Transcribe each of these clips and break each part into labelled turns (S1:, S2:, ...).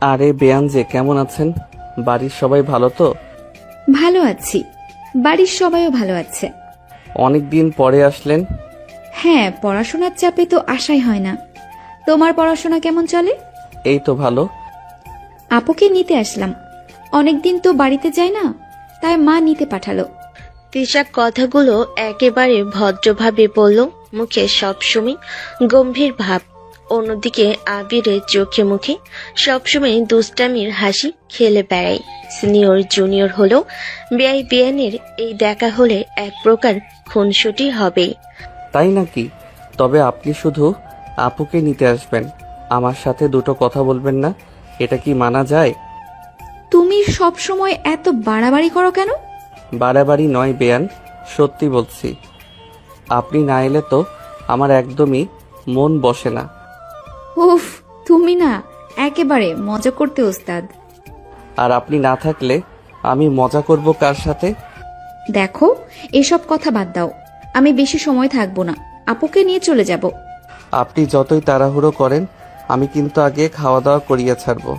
S1: আরে বেয়ান যে কেমন আছেন? বাড়ির সবাই ভালো তো?
S2: ভালো আছি, বাড়ির সবাইও ভালো আছে।
S1: অনেক দিন পরে আসলেন।
S2: হ্যাঁ, পড়াশোনার চাপে তো আশাই হয় না। তোমার পড়াশোনা কেমন চলে?
S1: এই তো ভালো।
S2: আপুকে নিতে আসলাম, অনেকদিন তো বাড়িতে যাই না, তাই মা নিতে পাঠালো।
S3: তিশা কথাগুলো একেবারে ভদ্রভাবে বলল, মুখে সবসময় গম্ভীর ভাব। অন্যদিকে আবিরের চোখে মুখে সবসময় দুষ্টামির হাসি খেলে বেড়ায়। সিনিয়র জুনিয়র হলেও বেয়াই বেয়ানের এই দেখা হলে এক প্রকার খুনসুটি হবেই।
S1: তাই নাকি? তবে আপনি শুধু আপুকে নিতে আসবেন, আমার সাথে দুটো কথা বলবেন না? এটা কি মানা যায়?
S2: তুমি সব সময় এত বাড়াবাড়ি করো কেন?
S1: বাড়াবাড়ি নয় বেয়ান, সত্যি বলছি। আপনি না এলে তো আমার একদমই মন বসে না।
S2: উফ, তুমি না একেবারে মজা করতে ওস্তাদ।
S1: আর আপনি না থাকলে আমি মজা করব কার সাথে?
S2: দেখো, এসব কথা বাদ দাও, আমি বেশি সময় থাকবো না, আপুকে নিয়ে চলে যাব।
S1: আপনি যতই তাড়াহুড়ো করেন, আমি কিন্তু আগে খাওয়া দাওয়া করিয়ে ছাড়বো।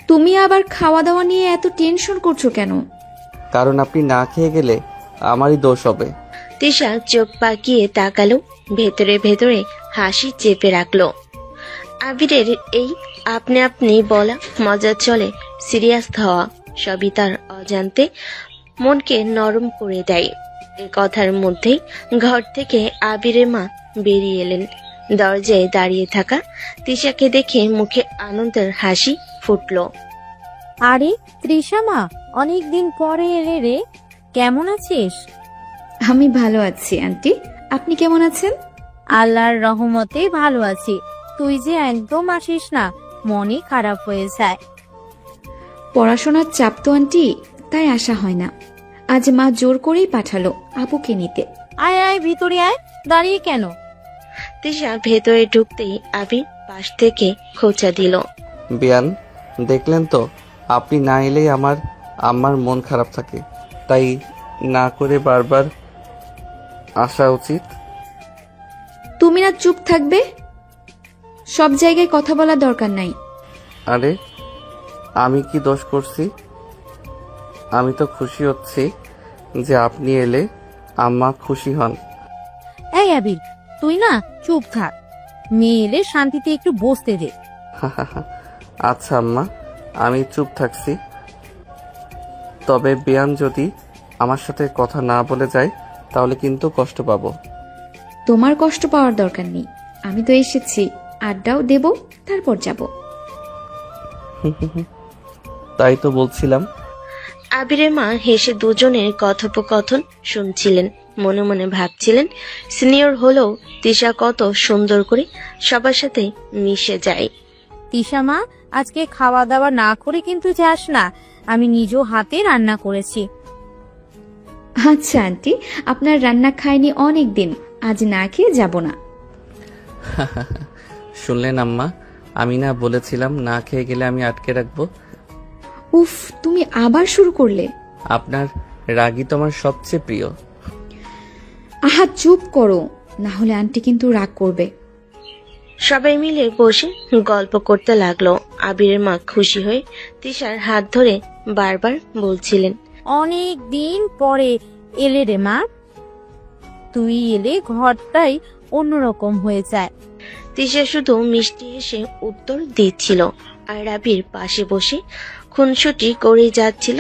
S2: তুমি আবার খাওয়া দাওয়া নিয়ে এত টেনশন করছো কেন?
S1: কারণ আপনি না খেয়ে গেলে আমারই দোষ হবে।
S3: তিশা চোখ পাকিয়ে তাকালো, ভেতরে ভেতরে হাসি চেপে রাখলো। আবিরের এই আপনি আপনি বলা, মজার চলে সিরিয়াস হওয়া, সবই তার অজান্তে মনকে নরম করে দেয়। এ কথার মধ্যেই ঘর থেকে আবিরের মা বেরিয়ে এলেন। দরজায় দাঁড়িয়ে থাকা তিশাকে দেখে মুখে আনন্দের হাসি ফুটলো।
S4: আরে তৃষা মা, অনেকদিন পরে এলে রে, কেমন আছিস?
S2: আমি ভালো আছি আন্টি, আপনি কেমন আছেন?
S4: আল্লাহর রহমতে ভালো আছি। তুই যে একদম আসিস না, মনই খারাপ হয়ে যায়।
S2: পড়াশোনার চাপ তো আন্টি, তাই আসা হয় না। আজ মা জোর করেই পাঠালো আপুকে নিতে।
S4: আয় আয় ভিতরে আয়, দাঁড়িয়ে কেন?
S3: তিশা ভেতরে ঢুকতেই আবির পাশ থেকে খোঁচা দিল।
S1: বেয়ান, দেখলেন তো, আপনি না এলেই আমার আম্মার মন খারাপ থাকে, তাই না করে বারবার আসা উচিত।
S2: তুমি না চুপ থাকবে? সব জায়গায় কথা বলার দরকার নাই।
S1: আরে আমি কি দোষ করছি? আমি তো খুশি হচ্ছি যে আপনি এলে আম্মা খুশি হন।
S4: এই আবির, তুই না চুপ থাক, মেয়ে এলে শান্তিতে একটু বসতে দে।
S1: আচ্ছা আম্মা, আমি চুপ থাকছি। তবে বেয়ান যদি আমার সাথে কথা না বলে যায় তাহলে কিন্তু কষ্ট পাবো।
S2: তোমার কষ্ট পাওয়ার দরকার নেই, আমি তো এসেছি, আড্ডাও দেব, তারপর যাব।
S1: তাই তো বলছিলাম।
S3: আবিরের মা হেসে দুজনের কথোপকথন শুনছিলেন, মনে মনে ভাবছিলেন সিনিয়র হলেও তিশা কত সুন্দর করে সবার সাথে মিশে যায়।
S4: তৃষা মা, আজকে খাওয়া দাওয়া না করে কিন্তু যাস না, আমি নিজ হাতে রান্না করেছি।
S2: আচ্ছা আন্টি, আপনার রান্না খাইনি অনেক দিন, আজ না খেয়ে যাব না।
S1: শুনলেন আম্মা, আমি না বলেছিলাম না খেয়ে গেলে আমি আটকে রাখবো?
S2: উফ, তুমি আবার শুরু করলে।
S1: আপনার রাগই তো আমার সবচেয়ে প্রিয়।
S2: আহা চুপ করো, না হলে আন্টি কিন্তু রাগ করবে।
S3: সবাই মিলে বসে গল্প করতে লাগলো। আবিরের মা খুশি হয়ে তিশার হাত ধরে বারবার বলছিলেন,
S4: অনেক দিন পরে এলে রে মা, তুই এলে ঘরটাই অন্যরকম হয়ে যায়।
S3: তিশা শুধু মিষ্টি হেসে উত্তর দিচ্ছিল, আর আবির পাশে বসে খুনসুটি করে যাচ্ছিল।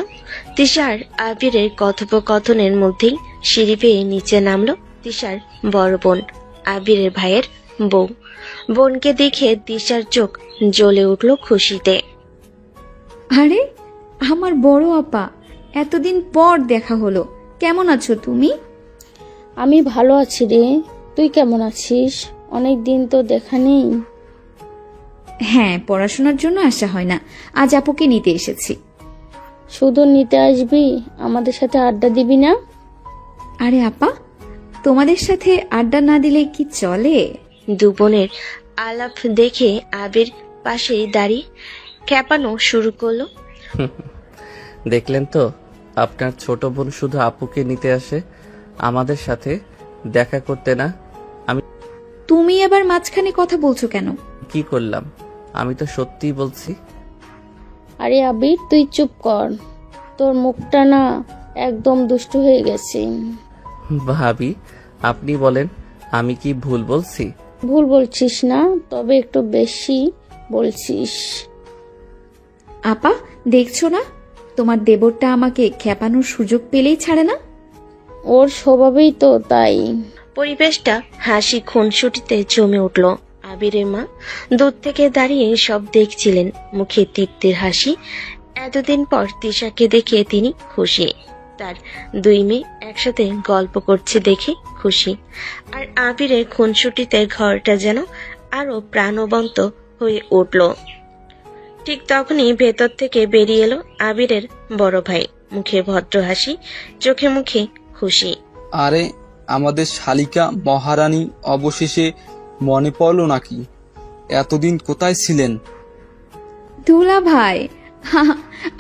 S3: তিশার আবিরের কথোপকথনের মধ্যেই সিঁড়ি পেয়ে নিচে নামলো তিশার বড় বোন, আবিরের ভাইয়ের বউ। বোনকে দেখে তিশার চোখ জ্বলে উঠল খুশিতে।
S2: আরে আমার বড় আপা, এতদিন পর দেখা হলো, কেমন আছো তুমি?
S5: আমি ভালো আছি রে, তুই কেমন আছিস? অনেক দিন তো দেখা নেই।
S2: হ্যাঁ, পড়াশোনার জন্য আসা হয় না, আজ আপুকে নিতে এসেছি।
S5: শুধু নিতে আসবি, আমাদের সাথে আড্ডা দিবি না?
S2: আরে আপা, তোমাদের সাথে আড্ডা না দিলে কি চলে?
S3: দু বোনের আলাপ দেখে আবির পাশেই দাঁড়িয়ে খেপানো শুরু করলো।
S1: দেখলেন তো, আপনার ছোট বোন শুধু আপুকে নিতে আসে, আমাদের সাথে দেখা করতে না।
S2: তুমি আবার মাঝখানে কথা বলছো কেন?
S1: কি করলাম? আমি তো সত্যিই বলছি।
S5: আরে আবির, তুই চুপ কর। তোর মুখটা না একদম দুষ্টু হয়ে গেছে।
S1: ভাবি, আপনি বলেন, আমি কি ভুল বলছি?
S5: ভুল বলছিস না, তবে একটু বেশি বলছিস।
S2: আপা, দেখছো না তোমার দেবরটা আমাকে খেপানোর সুযোগ পেলেই ছাড়ে না।
S5: ওর স্বভাবেই তো তাই।
S3: পরিবেশটা হাসি খুনসুটিতে জমে উঠল। আবিরের মা দূর থেকে দাঁড়িয়ে সব দেখছিলেন, মুখে তৃপ্তির হাসি। এতদিন পর তিশাকে দেখে তিনি খুশি। তার দুই মেয়ে একসাথে গল্প করছে দেখে খুশি। আর আবিরের খুনসুটিতে ঘরটা যেন আরো প্রাণবন্ত হয়ে উঠল। ঠিক তখনই ভেতর থেকে বেরিয়ে এলো আবিরের বড় ভাই, মুখে ভদ্র হাসি, চোখে মুখে খুশি।
S6: আরে, আমাদের শালিকা মহারানী অবশেষে মনে পড়লো নাকি? এতদিন কোথায় ছিলেন?
S2: দুলা ভাই,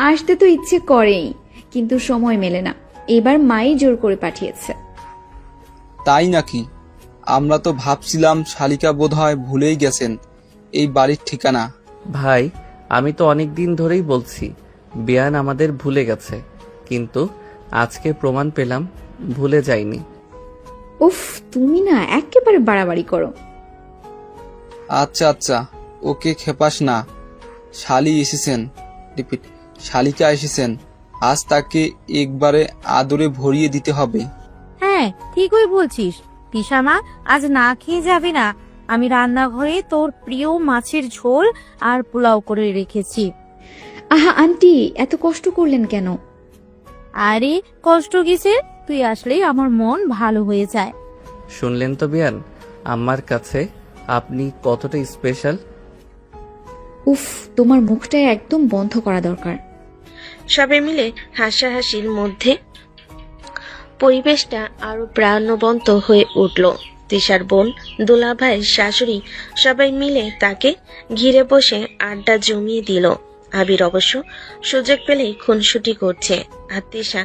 S2: আসতে তো ইচ্ছে করেই, কিন্তু সময় মেলে না। এবার মাই জোর করে পাঠিয়েছে।
S6: তাই নাকি? আমরা তো ভাবছিলাম শালিকা বোধহয় ভুলেই গেছেন এই বাড়ির ঠিকানা।
S1: ভাই, আমি তো অনেক দিন ধরেই বলছি বেয়ান আমাদের ভুলে গেছে, কিন্তু আজকে প্রমাণ পেলাম ভুলে যায়নি।
S2: উফ, তুমি না একেবারে বাড়াবাড়ি করো।
S6: আচ্ছা আচ্ছা, ওকে খেপাস না। শালি এসেছেন, রিপিট, শালিকা এসেছেন। আজ তাকে একবারে আদরে ভরিয়ে দিতে হবে।
S4: হ্যাঁ, ঠিকই বলছিস। তিশা মা, আজ না খেয়ে যাবি না? আমি রান্নাঘরে তোর প্রিয় মাছের ঝোল আর পোলাও করে রেখেছি।
S2: আহা আন্টি, এত কষ্ট করলেন কেন?
S4: আরে কষ্ট কিসের? তুই আসলেই আমার মন ভালো হয়ে যায়।
S1: শুনলেন তো বেয়ান, আমার কাছে আপনি কতটা স্পেশাল।
S2: উফ, তোমার মুখটা একদম বন্ধ করা দরকার।
S3: সবাই মিলে হাসাহাসির মধ্যে পরিবেশটা আরো প্রাণবন্ত হয়ে উঠল। তিশার বোন, দুলাভাইয়ের শাশুড়ি সবাই মিলে তাকে ঘিরে বসে আড্ডা জমিয়ে দিল। আবির অবশ্য সুযোগ পেলেই খুনসুটি করছে, আর তিশা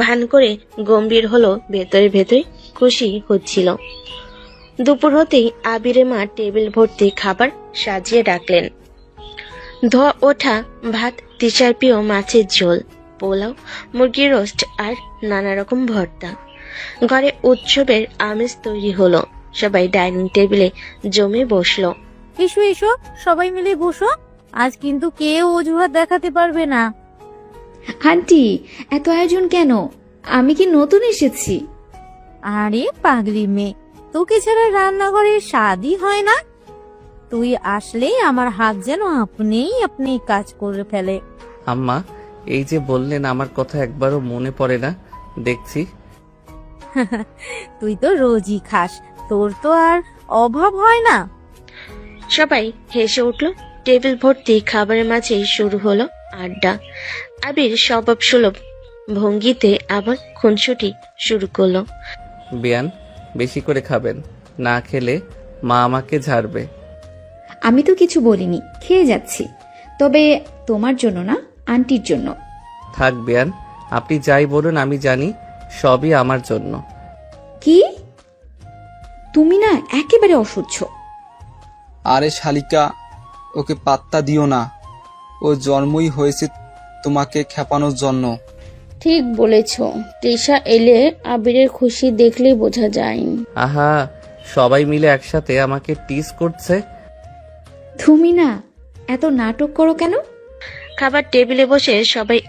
S3: ভান করে গম্ভীর হলো, ভেতরে ভেতরে খুশি হচ্ছিল। দুপুর হতেই আবিরের মা টেবিল ভর্তি খাবার সাজিয়ে রাখলেন। ধোয়া ওঠা ভাত, তিশার প্রিয় মাছের ঝোল, পোলাও, মুরগির রোস্ট আর নানা রকম ভর্তা। ঘরে উৎসবের আমেজ তৈরি হলো। সবাই ডাইনিং টেবিলে জমে বসলো।
S4: এসো এসো, সবাই মিলে বসো। আজ কিন্তু কেউ অজুহাত দেখাতে পারবে না।
S2: আন্টি, এত আয়োজন কেন? আমি কি নতুন এসেছি?
S4: আরে পাগলি মেয়ে, তোকে ছাড়া রান্নাঘরের স্বাদই হয় না। তুই আসলেই আমার হাত যেন আপনি কাজ করে ফেলে।
S1: আম্মা, এই যে বললেন আমার কথা একবারও মনে পড়ে না দেখছি।
S4: তুই তো রোজই খাস, তোর তো আর অভাব হয় না।
S3: সবাই হেসে উঠল। টেবিল ভর্তি খাবারের মাঝে শুরু হলো আড্ডা। আবির স্বভাব সুলভ ভঙ্গিতে আবার খুনসুটি শুরু করলো।
S1: বেয়ান, বেশি করে খাবেন, না খেলে মা আমাকে ঝাড়বে।
S2: আমি তো কিছু বলিনি, খেয়ে যাচ্ছি। তবে তোমার জন্য না, আন্টির জন্য।
S1: থাক বেয়ান, আপনি যাই বলুন আমি জানি সবই আমার জন্য।
S2: কি? তুমি না একেবারে অসহ্য।
S6: আরে শালিকা, ওকে পাত্তা দিও না। ও জন্মই হয়েছে তোমাকে খেপানোর জন্য।
S5: ঠিক বলেছ। তৃষা এলে আবিরের খুশি দেখলেই বোঝা যায়।
S1: আহা, সবাই মিলে একসাথে আমাকে টিজ করছে।
S2: তুমি না এত নাটক করো কেন?
S3: খাবার টেবিলে বসে সবাই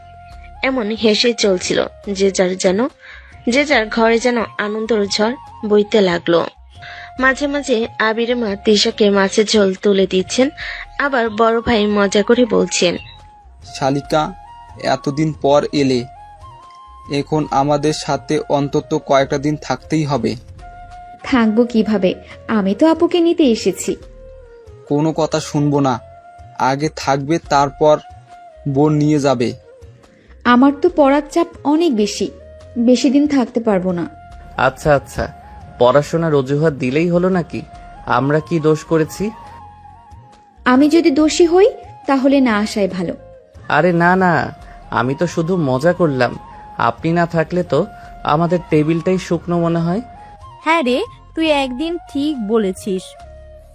S3: এমন হেসে চলছিল, যে যার ঘরে যেন আনন্দের ঝড় বইতে লাগলো। মাঝে মাঝে আবিরের মা তিশাকে মাছের ঝোল তুলে দিচ্ছেন, আবার বড় ভাই মজা করে বলছেন,
S6: শালিকা, এতদিন পর এলে, এখন আমাদের সাথে অন্তত কয়েকটা দিন থাকতেই হবে।
S2: থাকবো কিভাবে? আমি তো আপুকে নিতে এসেছি।
S6: কোনো কথা শুনবো না। আগে থাকবে, তারপর বোন নিয়ে যাবে।
S2: আমার তো পড়ার চাপ অনেক বেশি, বেশি দিন থাকতে পারবো না।
S1: আচ্ছা আচ্ছা, পড়াশোনার অজুহাত দিলেই হলো নাকি? আমরা কি দোষ করেছি?
S2: আমি যদি দোষী হই তাহলে না আসাই ভালো।
S1: আরে না না, আমি তো শুধু মজা করলাম। আপনি না থাকলে তো আমাদের টেবিলটাই শুকনো মনে হয়।
S4: হ্যাঁ রে, তুই একদিন ঠিক বলেছিস।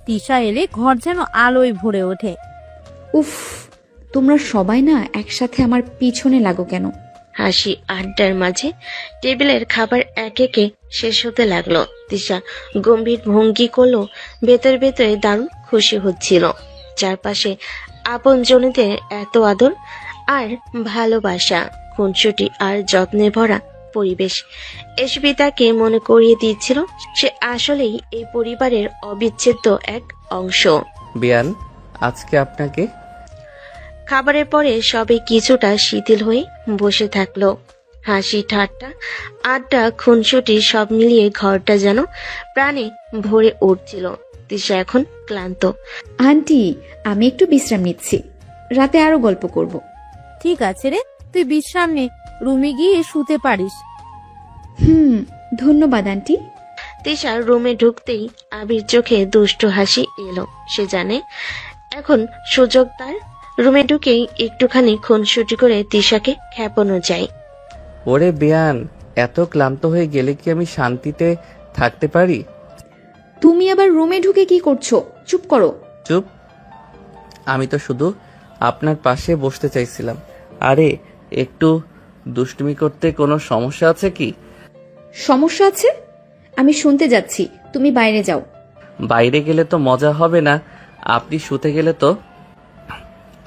S4: তিশা এলে ঘর যেন আলোয় ভরে ওঠে।
S2: উফ, তোমরা সবাই না একসাথে আমার পিছনে লাগো কেন?
S3: হাসি আড্ডার মাঝে টেবিলের খাবার এক একে শেষ হতে লাগলো। তিশা গম্ভীর ভঙ্গি করলো, ভেতরে ভেতরে দারুণ খুশি হচ্ছিল। চারপাশে আপন জনেদের এত আদর আর ভালোবাসা, খুনসুটি আর যত্নে ভরা পরিবেশ এসবই তাকে মনে করিয়ে দিচ্ছিল সে আসলেই এই পরিবারের অবিচ্ছেদ্য এক অংশ।
S1: বিয়ান, আজকে আপনাকে
S3: খাবারের পরে সবে কিছুটা শিথিল হয়ে বসে থাকলো। হাসি ঠাট্টা আড্ডা খুনসুটি সব মিলিয়ে ঘরটা যেন প্রাণে ভরে উঠছিল। তিশা এখন ক্লান্ত।
S2: আন্টি, আমি একটু বিশ্রাম নিচ্ছি, রাতে আরো গল্প করব।
S4: ঠিক আছে রে, তুই বিশ্রাম নে, রুমে গিয়ে শুতে পারিস।
S2: ধন্যবাদ আন্টি।
S3: তিশার রুমে ঢুকতেই আবির চোখে দুষ্টু হাসি এলো। সে জানে এখন সুযোগ তার। রুমে ঢুকেই একটুখানি খুনসুটি করে তিশাকে খেপানো যায়।
S1: ওরে বিয়ান, এত ক্লান্ত হয়ে গেলে কি আমি শান্তিতে থাকতে পারি?
S2: তুমি আবার রুমে ঢুকে কি করছো? চুপ করো।
S1: চুপ? আমি তো শুধু আপনার পাশে বসতে চাইছিলাম। আরে একটু দুষ্টুমি করতে কোনো সমস্যা আছে কি?
S2: সমস্যা আছে? আমি শুনতে যাচ্ছি, তুমি বাইরে যাও।
S1: বাইরে গেলে তো মজা হবে না। আপনি শুতে গেলে তো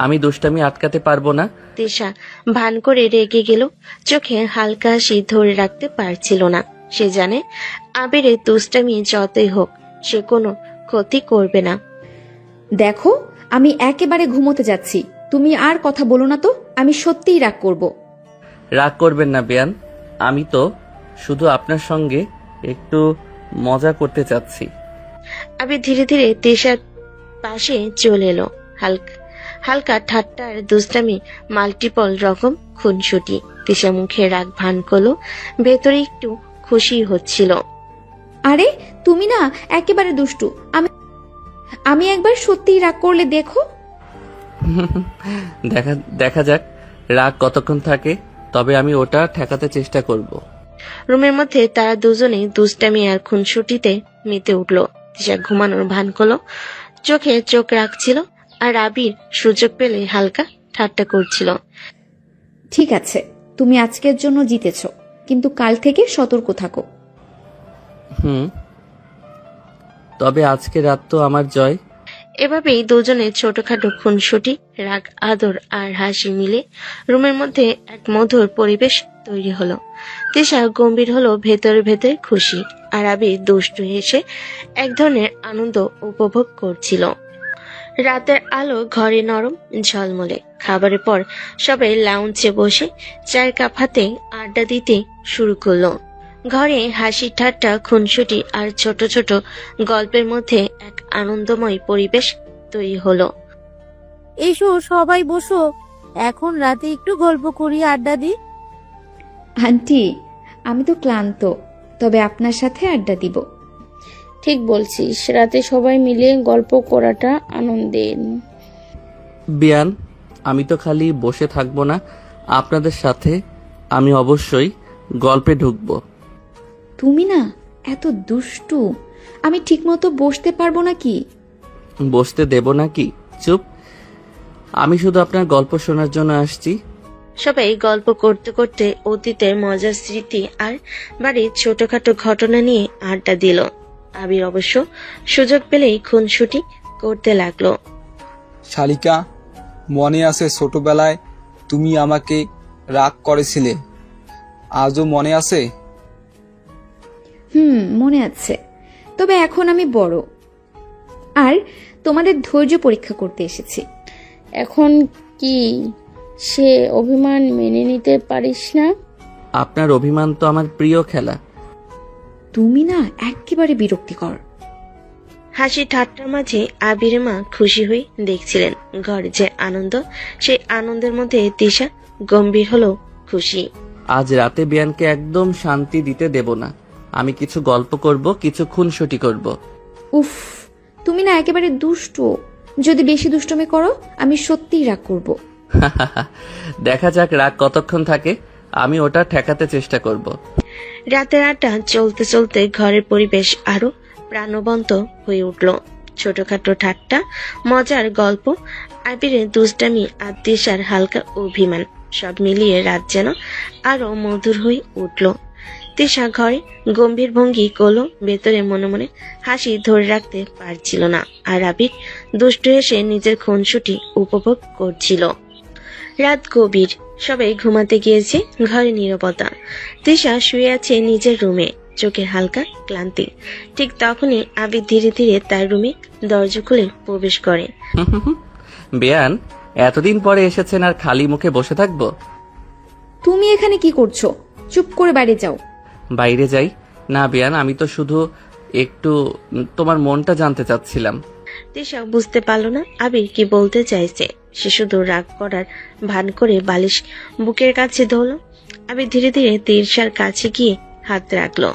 S1: আমি দুষ্টামি আটকাতে পারবো না।
S3: তিশা ভান করে রেগে গেল, চোখে হালকা হাসি ধরে রাখতে পারছিল না। সে জানে আবিরের দুষ্টামি যতই হোক সে কোনো ক্ষতি করবে না।
S2: দেখো, আমি একেবারে ঘুমোতে যাচ্ছি, তুমি আর কথা বলো না তো, আমি সত্যিই রাগ করব।
S1: রাগ করবেন না বিয়ান, আমি তো শুধু আপনার সঙ্গে একটু মজা করতে চাচ্ছি।
S3: আবির ধীরে ধীরে তিশার পাশে চলে এলো। হালকা ঠাট্টার দুষ্টামি, মাল্টিপল রকম খুনসুটি। তিশা মুখে রাগ ভান করলো, ভেতরে একটু খুশি হচ্ছিল।
S2: আরে তুমি না একেবারে দুষ্টু। আমি একবার সত্যিই রাগ করলে দেখো।
S1: দেখা যাক রাগ কতক্ষণ থাকে, তবে আমি ওটা ঠেকাতে চেষ্টা করব।
S3: রুমের মধ্যে তারা দুজনেই দুষ্টামি আর খুনসুটিতে মেতে উঠলো। তিশা ঘুমানোর ভান করলো, চোখে চোখ রাখছিল, আর আবির সুযোগ পেলে হালকা ঠাট্টা করছিল।
S2: ঠিক আছে, তুমি আজকের জন্য জিতেছ, কিন্তু কাল থেকে সতর্ক থাকো।
S1: তবে আজকে রাত তো আমার জয়।
S3: এভাবেই দুজনের ছোটখাটো খুনসুটি, রাগ আদর আর হাসি মিলে রুমের মধ্যে এক মধুর পরিবেশ তৈরি হলো। তিশা গম্ভীর হলো, ভেতরে ভেতরে খুশি, আর আবির দুষ্টু হেসে এক ধরনের আনন্দ উপভোগ করছিল। রাতের আলো ঘরে নরম ঝলমলে। খাবারের পর সবাই লাউঞ্জে বসে চায়ের কাপ হাতে আড্ডা দিতে শুরু করলো। ঘরে হাসি ঠাট্টা খুনসুটি আর ছোট ছোট গল্পের মধ্যে এক আনন্দময় পরিবেশ তৈরি হলো।
S4: এসো সবাই বসো, এখন রাতে একটু গল্প করি, আড্ডা দিই।
S2: আন্টি, আমি তো ক্লান্ত, তবে আপনার সাথে আড্ডা দিব।
S5: ঠিক বলছিস, রাতে সবাই মিলে গল্প করাটা আনন্দের।
S1: বিয়ান, আমি তো খালি বসে থাকবো না, আপনাদের সাথে আমি অবশ্যই গল্পে ঢুকবো।
S2: তুমি না এত দুষ্টু, আমি ঠিকমতো বসতে পারবো নাকি?
S1: বসতে দেব নাকি? চুপ, আমি শুধু আপনার গল্প শোনার জন্য আসছি।
S3: সবাই গল্প করতে করতে অতীতের মজার স্মৃতি আর বাড়ির ছোটখাটো ঘটনা নিয়ে আড্ডা দিল। আবির অবশ্য সুযোগ পেলেই খুনসুটি করতে লাগলো।
S6: শালিকা, মনে আছে ছোটবেলায় তুমি আমাকে রাগ করেছিলে? আজও মনে আছে?
S2: মনে আছে, তবে এখন আমি বড় আর তোমাদের ধৈর্য পরীক্ষা করতে এসেছি।
S5: এখন কি সে অভিমান মেনে নিতে পারিস না?
S1: আপনার অভিমান তো আমার প্রিয় খেলা।
S2: তুমি না একেবারে বিরক্তিকর।
S3: হাসি ঠাট্টার মাঝে আবিরের মা খুশি হয়ে দেখছিলেন ঘরে যে আনন্দ, সেই আনন্দের মধ্যে তিশা গম্ভীর হলো খুশি।
S1: আজ রাতে বিয়ানকে একদম শান্তি দিতে দেব না। আমি কিছু গল্প করব, কিছু খুনসুটি করব।
S2: উফ, তুমি না একেবারে দুষ্টু। যদি বেশি দুষ্টুমি করো আমি সত্যিই রাগ করব।
S1: দেখা যাক রাগ কতক্ষণ থাকে, আমি ওটা ঠেকাতে চেষ্টা করব।
S3: রাতের আড্ডা চলতে চলতে ঘরের পরিবেশ আরো প্রাণবন্ত হয়ে উঠল। ছোটখাটো ঠাট্টা, মজার গল্প, আবিরের দুষ্টামি আর তিশার হালকা অভিমান, সব মিলিয়ে রাত যেন আরো মধুর হয়ে উঠল। তিশা ঘরে গম্ভীর ভঙ্গি করলো, ভেতরে মনে মনে হাসি ধরে রাখতে পারছিল না। আর আবির দুষ্ট হেসে নিজের খুনসুটি উপভোগ করছিল। রাত গভীর, সবাই ঘুমাতে গিয়েছে, ঘরে নীরবতা। তিশা শুয়ে আছে নিজের রুমে, চোখে হালকা ক্লান্তি। ঠিক তখনই আবির ধীরে ধীরে তার রুমে দরজা খুলে প্রবেশ করে।
S1: বেয়ান, এতদিন পরে এসেছেন আর খালি মুখে বসে থাকবো?
S2: তুমি এখানে কি করছো? চুপ করে বাইরে যাও।
S1: বাইরে যাই না বেয়ান, আমি তো শুধু একটু তোমার মনটা জানতে চাচ্ছিলাম।
S3: তিশা বুঝতে পারলো না আবির কি বলতে চাইছে। সে শুধু রাগ করার ভান করে বালিশ বুকের কাছে ধরল। আবির ধীরে ধীরে তিশার কাছে গিয়ে হাত রাখলো।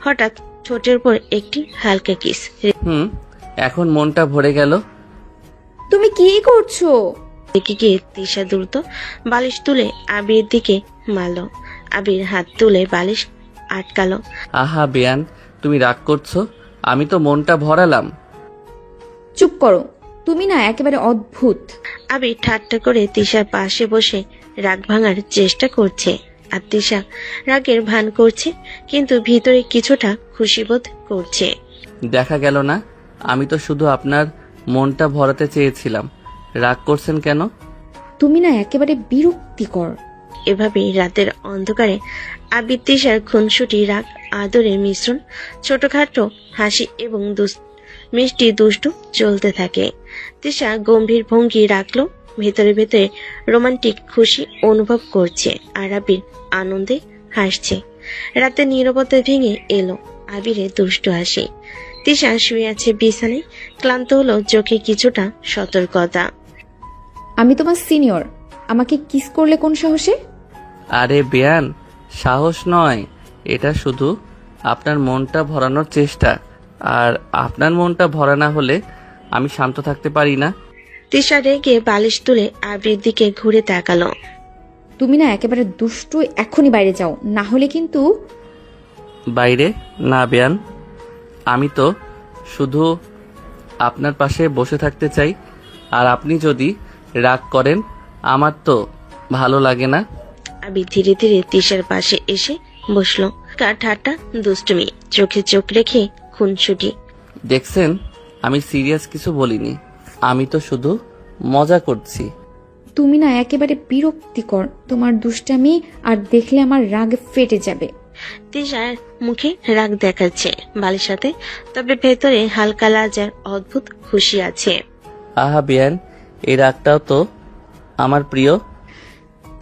S3: হঠাৎ ঠোঁটের উপর একটি হালকা কিস।
S1: এখন মনটা ভরে গেল।
S2: তুমি কি করছো?
S3: রেগে গিয়ে তিশা দ্রুত বালিশ তুলে আবির দিকে মারল। আবির হাত তুলে বালিশ আটকালো।
S1: আহা বেয়ান, তুমি রাগ করছো? আমি তো মনটা ভরালাম।
S2: চুপ করো, তুমি না একেবারে অদ্ভুত।
S3: আবির ঠাট্টা করে তিশার পাশে বসে রাগ ভাঙার চেষ্টা করছে। আর তিশা রাগের ভান করছে, কিন্তু ভিতরে কিছুটা খুশিবোধ করছে।
S1: দেখা গেল না, আমি তো শুধু আপনার মনটা ভরাতে চেয়েছিলাম। রাগ করছেন কেন?
S2: তুমি না একেবারে বিরক্তিকর।
S3: এভাবেই রাতের অন্ধকারে আবির তিশার খুনসুটি, রাগ, আদরের মিশ্রণ, ছোটখাটো হাসি এবং মিষ্টি দুষ্টু চলতে থাকে। তিশা গম্ভীর ভঙ্গি রাখলো, ভেতরে ভেতরে রোমান্টিক খুশি অনুভব করছে। আর আবির আনন্দে হাসছে। রাতে নীরবতা ভেঙে এলো আবিরের দুষ্টু হাসি। তিশা শুয়ে আছে বিছানায়, ক্লান্ত হলো, চোখে কিছুটা সতর্কতা।
S2: আমি তোমার সিনিয়র, আমাকে কিস করলে কোন সাহসে?
S1: আরে বেয়ান, সাহস নয়, এটা শুধু আপনার মনটা ভরানোর চেষ্টা। আর আপনার মনটা ভরা না হলে আমি শান্ত থাকতে পারি না।
S3: তিশা রেগে বালিশ তুলে আবির দিকে ঘুরে তাকালো।
S2: তুমি না একেবারে দুষ্টু, এখনই বাইরে যাও, না হলে কিন্তু।
S1: বাইরে না বেয়ান, আমি তো শুধু আপনার পাশে বসে থাকতে চাই। আর আপনি যদি রাগ করেন আমার তো ভালো লাগে না।
S3: আবির ধীরে ধীরে তিশার পাশে এসে বসলো। কার ঠাট্টা, দুষ্টুমি, চোখে চোখ রেখে খুনসুটি।
S1: দেখছেন, আমি সিরিয়াস কিছু বলিনি, আমি তো শুধু মজা করছি।
S2: তুমি না একেবারে বিরক্তিকর, তোমার দুষ্টামি আর দেখলে আমার রাগ ফেটে যাবে।
S3: তিশার মুখে রাগ দেখাচ্ছে বালির সাথে, তবে ভেতরে হালকা লাজার অদ্ভুত খুশি আছে।
S1: আহা বেয়ান, এই রাগটাও তো আমার প্রিয়।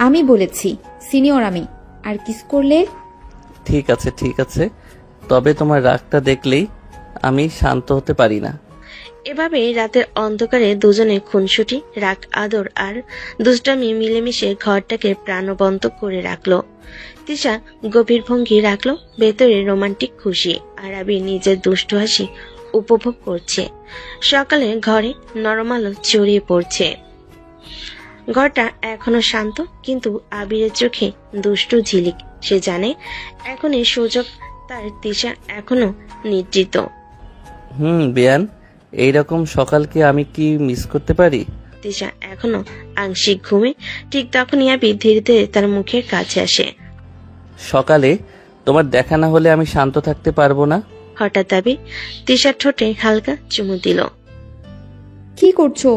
S2: আমি বলেছি সিনিয়র আমি, আর কিস করলে।
S1: ঠিক আছে ঠিক আছে, তবে তোমার রাগটা দেখলেই আমি শান্ত হতে পারি না।
S3: এভাবে রাতের অন্ধকারে দুজনে খুনসুটি, রাগ, আদর আর দুষ্টামি মিলেমিশে ঘরটাকে প্রাণবন্ত করে রাখলো। তিশা গভীর ভঙ্গি রাখলো, ভেতরে রোমান্টিক খুশি। আর আবির নিজের দুষ্টু হাসি উপভোগ করছে। সকালে ঘরে নরম আলো ছড়িয়ে পড়ছে। ঘরটা এখনো শান্ত, কিন্তু আবিরের চোখে দুষ্টু ঝিলিক। সে জানে এখনই সুযোগ তার। তিশা এখনো নিদ্রিত।
S1: বেয়ান, এইরকম সকালকে আমি কি মিস করতে পারি?
S3: তিশা এখনো আংশিক ঘুমে। ঠিক তখনই আবির ধীরে ধীরে তার মুখের কাছে আসে।
S1: সকালে তোমার দেখা না হলে আমি শান্ত থাকতে পারবো না।
S3: হঠাৎ আবির তিশার ঠোঁটে হালকা চুমু দিল।
S2: কি করছো?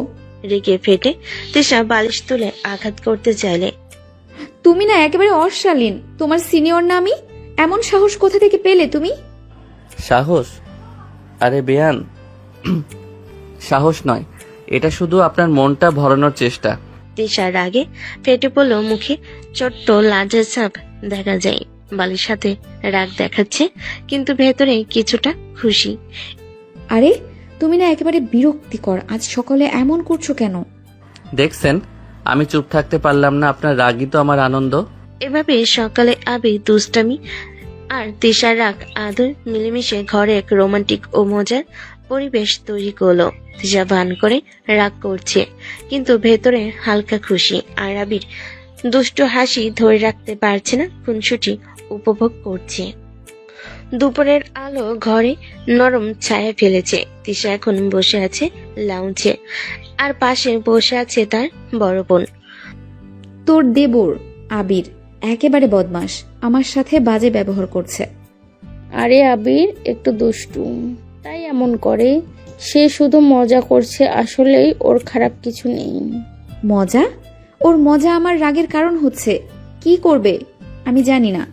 S3: রেগে ফেটে তিশা বালিশ তুলে আঘাত করতে চাইলে।
S2: তুমি না একেবারে অশালীন, তোমার সিনিয়র না আমি, এমন সাহস কোথা থেকে পেলে তুমি?
S1: সাহস? আরে বেয়ান, সাহস নয়, এটা শুধু আপনার মনটা ভরানোর চেষ্টা।
S3: তিশার রাগে ফেটে পড়লো, মুখে ছোট্ট লাজের ছাপ দেখা যায়। বালির সাথে রাগ দেখাচ্ছে, কিন্তু ভেতরে কিছুটা খুশি।
S2: আরে তুমি না একেবারে বিরক্তিকর, আজ সকালে এমন করছো কেন?
S1: দেখছেন, আমি চুপ থাকতে পারলাম না, আপনার রাগই তো আমার আনন্দ।
S3: এভাবে সকালে আবির দুষ্টামি আর তিশার রাগ আদর মিলেমিশে ঘরে এক রোমান্টিক ও মজার পরিবেশ তৈরি করলো। তিশা ভান করে রাগ করছে, কিন্তু ভেতরে হালকা খুশি। আর আবির দুষ্টু হাসি ধরে রাখতে পারছে না, খুনসুটি উপভোগ করছে। দুপুরের আলো ঘরে নরম ছায়া ফেলেছে। তিশা এখন বসে আছে লাউঞ্জে, আর পাশে বসে আছে তার বড় বোন।
S2: তোর দেবর আবির একেবারে বদমাস, আমার সাথে বাজে ব্যবহার করছে।
S5: আরে আবির একটু দুষ্টু, তাই এমন করে। সে শুধু মজা করছে, আসলেই ওর খারাপ কিছু নেই।
S2: মজা? ওর মজা আমার রাগের কারণ হচ্ছে। কি করবে আমি জানি না।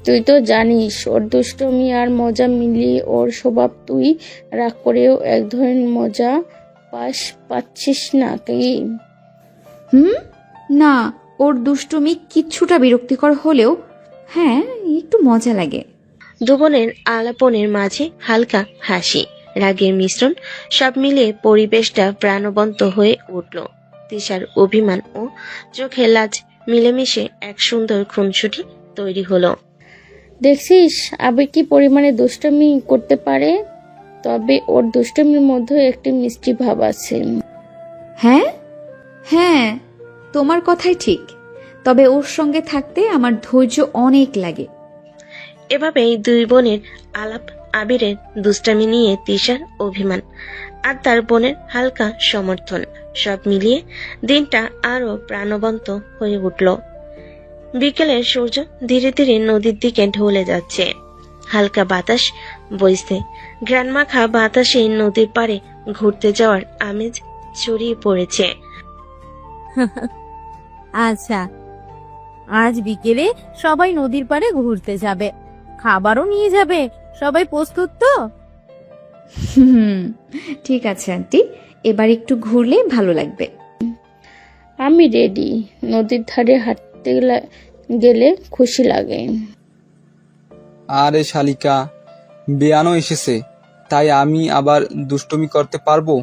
S5: তুই তো জানিস ওর দুষ্টমি আর মজা মিলিয়ে ওর স্বভাব। তুই রাগ করেও এক ধরনের মজা পাচ্ছিস না কি?
S2: না, ওর দুষ্টুমি কিচ্ছুটা বিরক্তিকর হলেও হ্যাঁ একটু মজা লাগে।
S3: দুবোনের আলাপনের মাঝে হালকা হাসি, রাগের মিশ্রণ, সব মিলিয়ে পরিবেশটা প্রাণবন্ত হয়ে উঠল। তিশার অভিমান ও চোখে লাজ মিলেমিশে এক সুন্দর খুনসুটি তৈরি হলো।
S5: দেখছিস আবির কি পরিমাণে দুষ্টমি করতে পারে? তবে ওর দুষ্টমির মধ্যে একটি মিষ্টি ভাব আছে।
S2: হ্যাঁ হ্যাঁ, তোমার কথাই ঠিক। তবে ওর সঙ্গে থাকতে আমার ধৈর্য অনেক লাগে।
S3: এভাবেই দুই বোনের আলাপ, আবিরের দুষ্টামি নিয়ে তিশার অভিমান, আর তার বোনের হালকা সমর্থন, সব মিলিয়ে দিনটা আরো প্রাণবন্ত হয়ে উঠল। বিকেলের সূর্য ধীরে ধীরে নদীর দিকে ঢলে যাচ্ছে। হালকা বাতাস বইছে, ঘ্রাণমাখা বাতাসে নদীর পাড়ে ঘুরতে যাওয়ার আমেজ ছড়িয়ে পড়েছে।
S4: আচ্ছা, আজ বিকেলে সবাই নদীর পাড়ে ঘুরতে যাবে, খাবারও নিয়ে যাবে। সবাই প্রস্তুত তো?
S2: ঠিক আছে আন্টি, এবার একটু ঘুরলে ভালো লাগবে।
S5: আমি রেডি। নদীর ধারে হাঁটতে গেলে খুশি লাগে।
S6: আরে শালিকা, বেয়ানো এসেছে, তাই আমি আবার দুষ্টুমি করতে পারবো?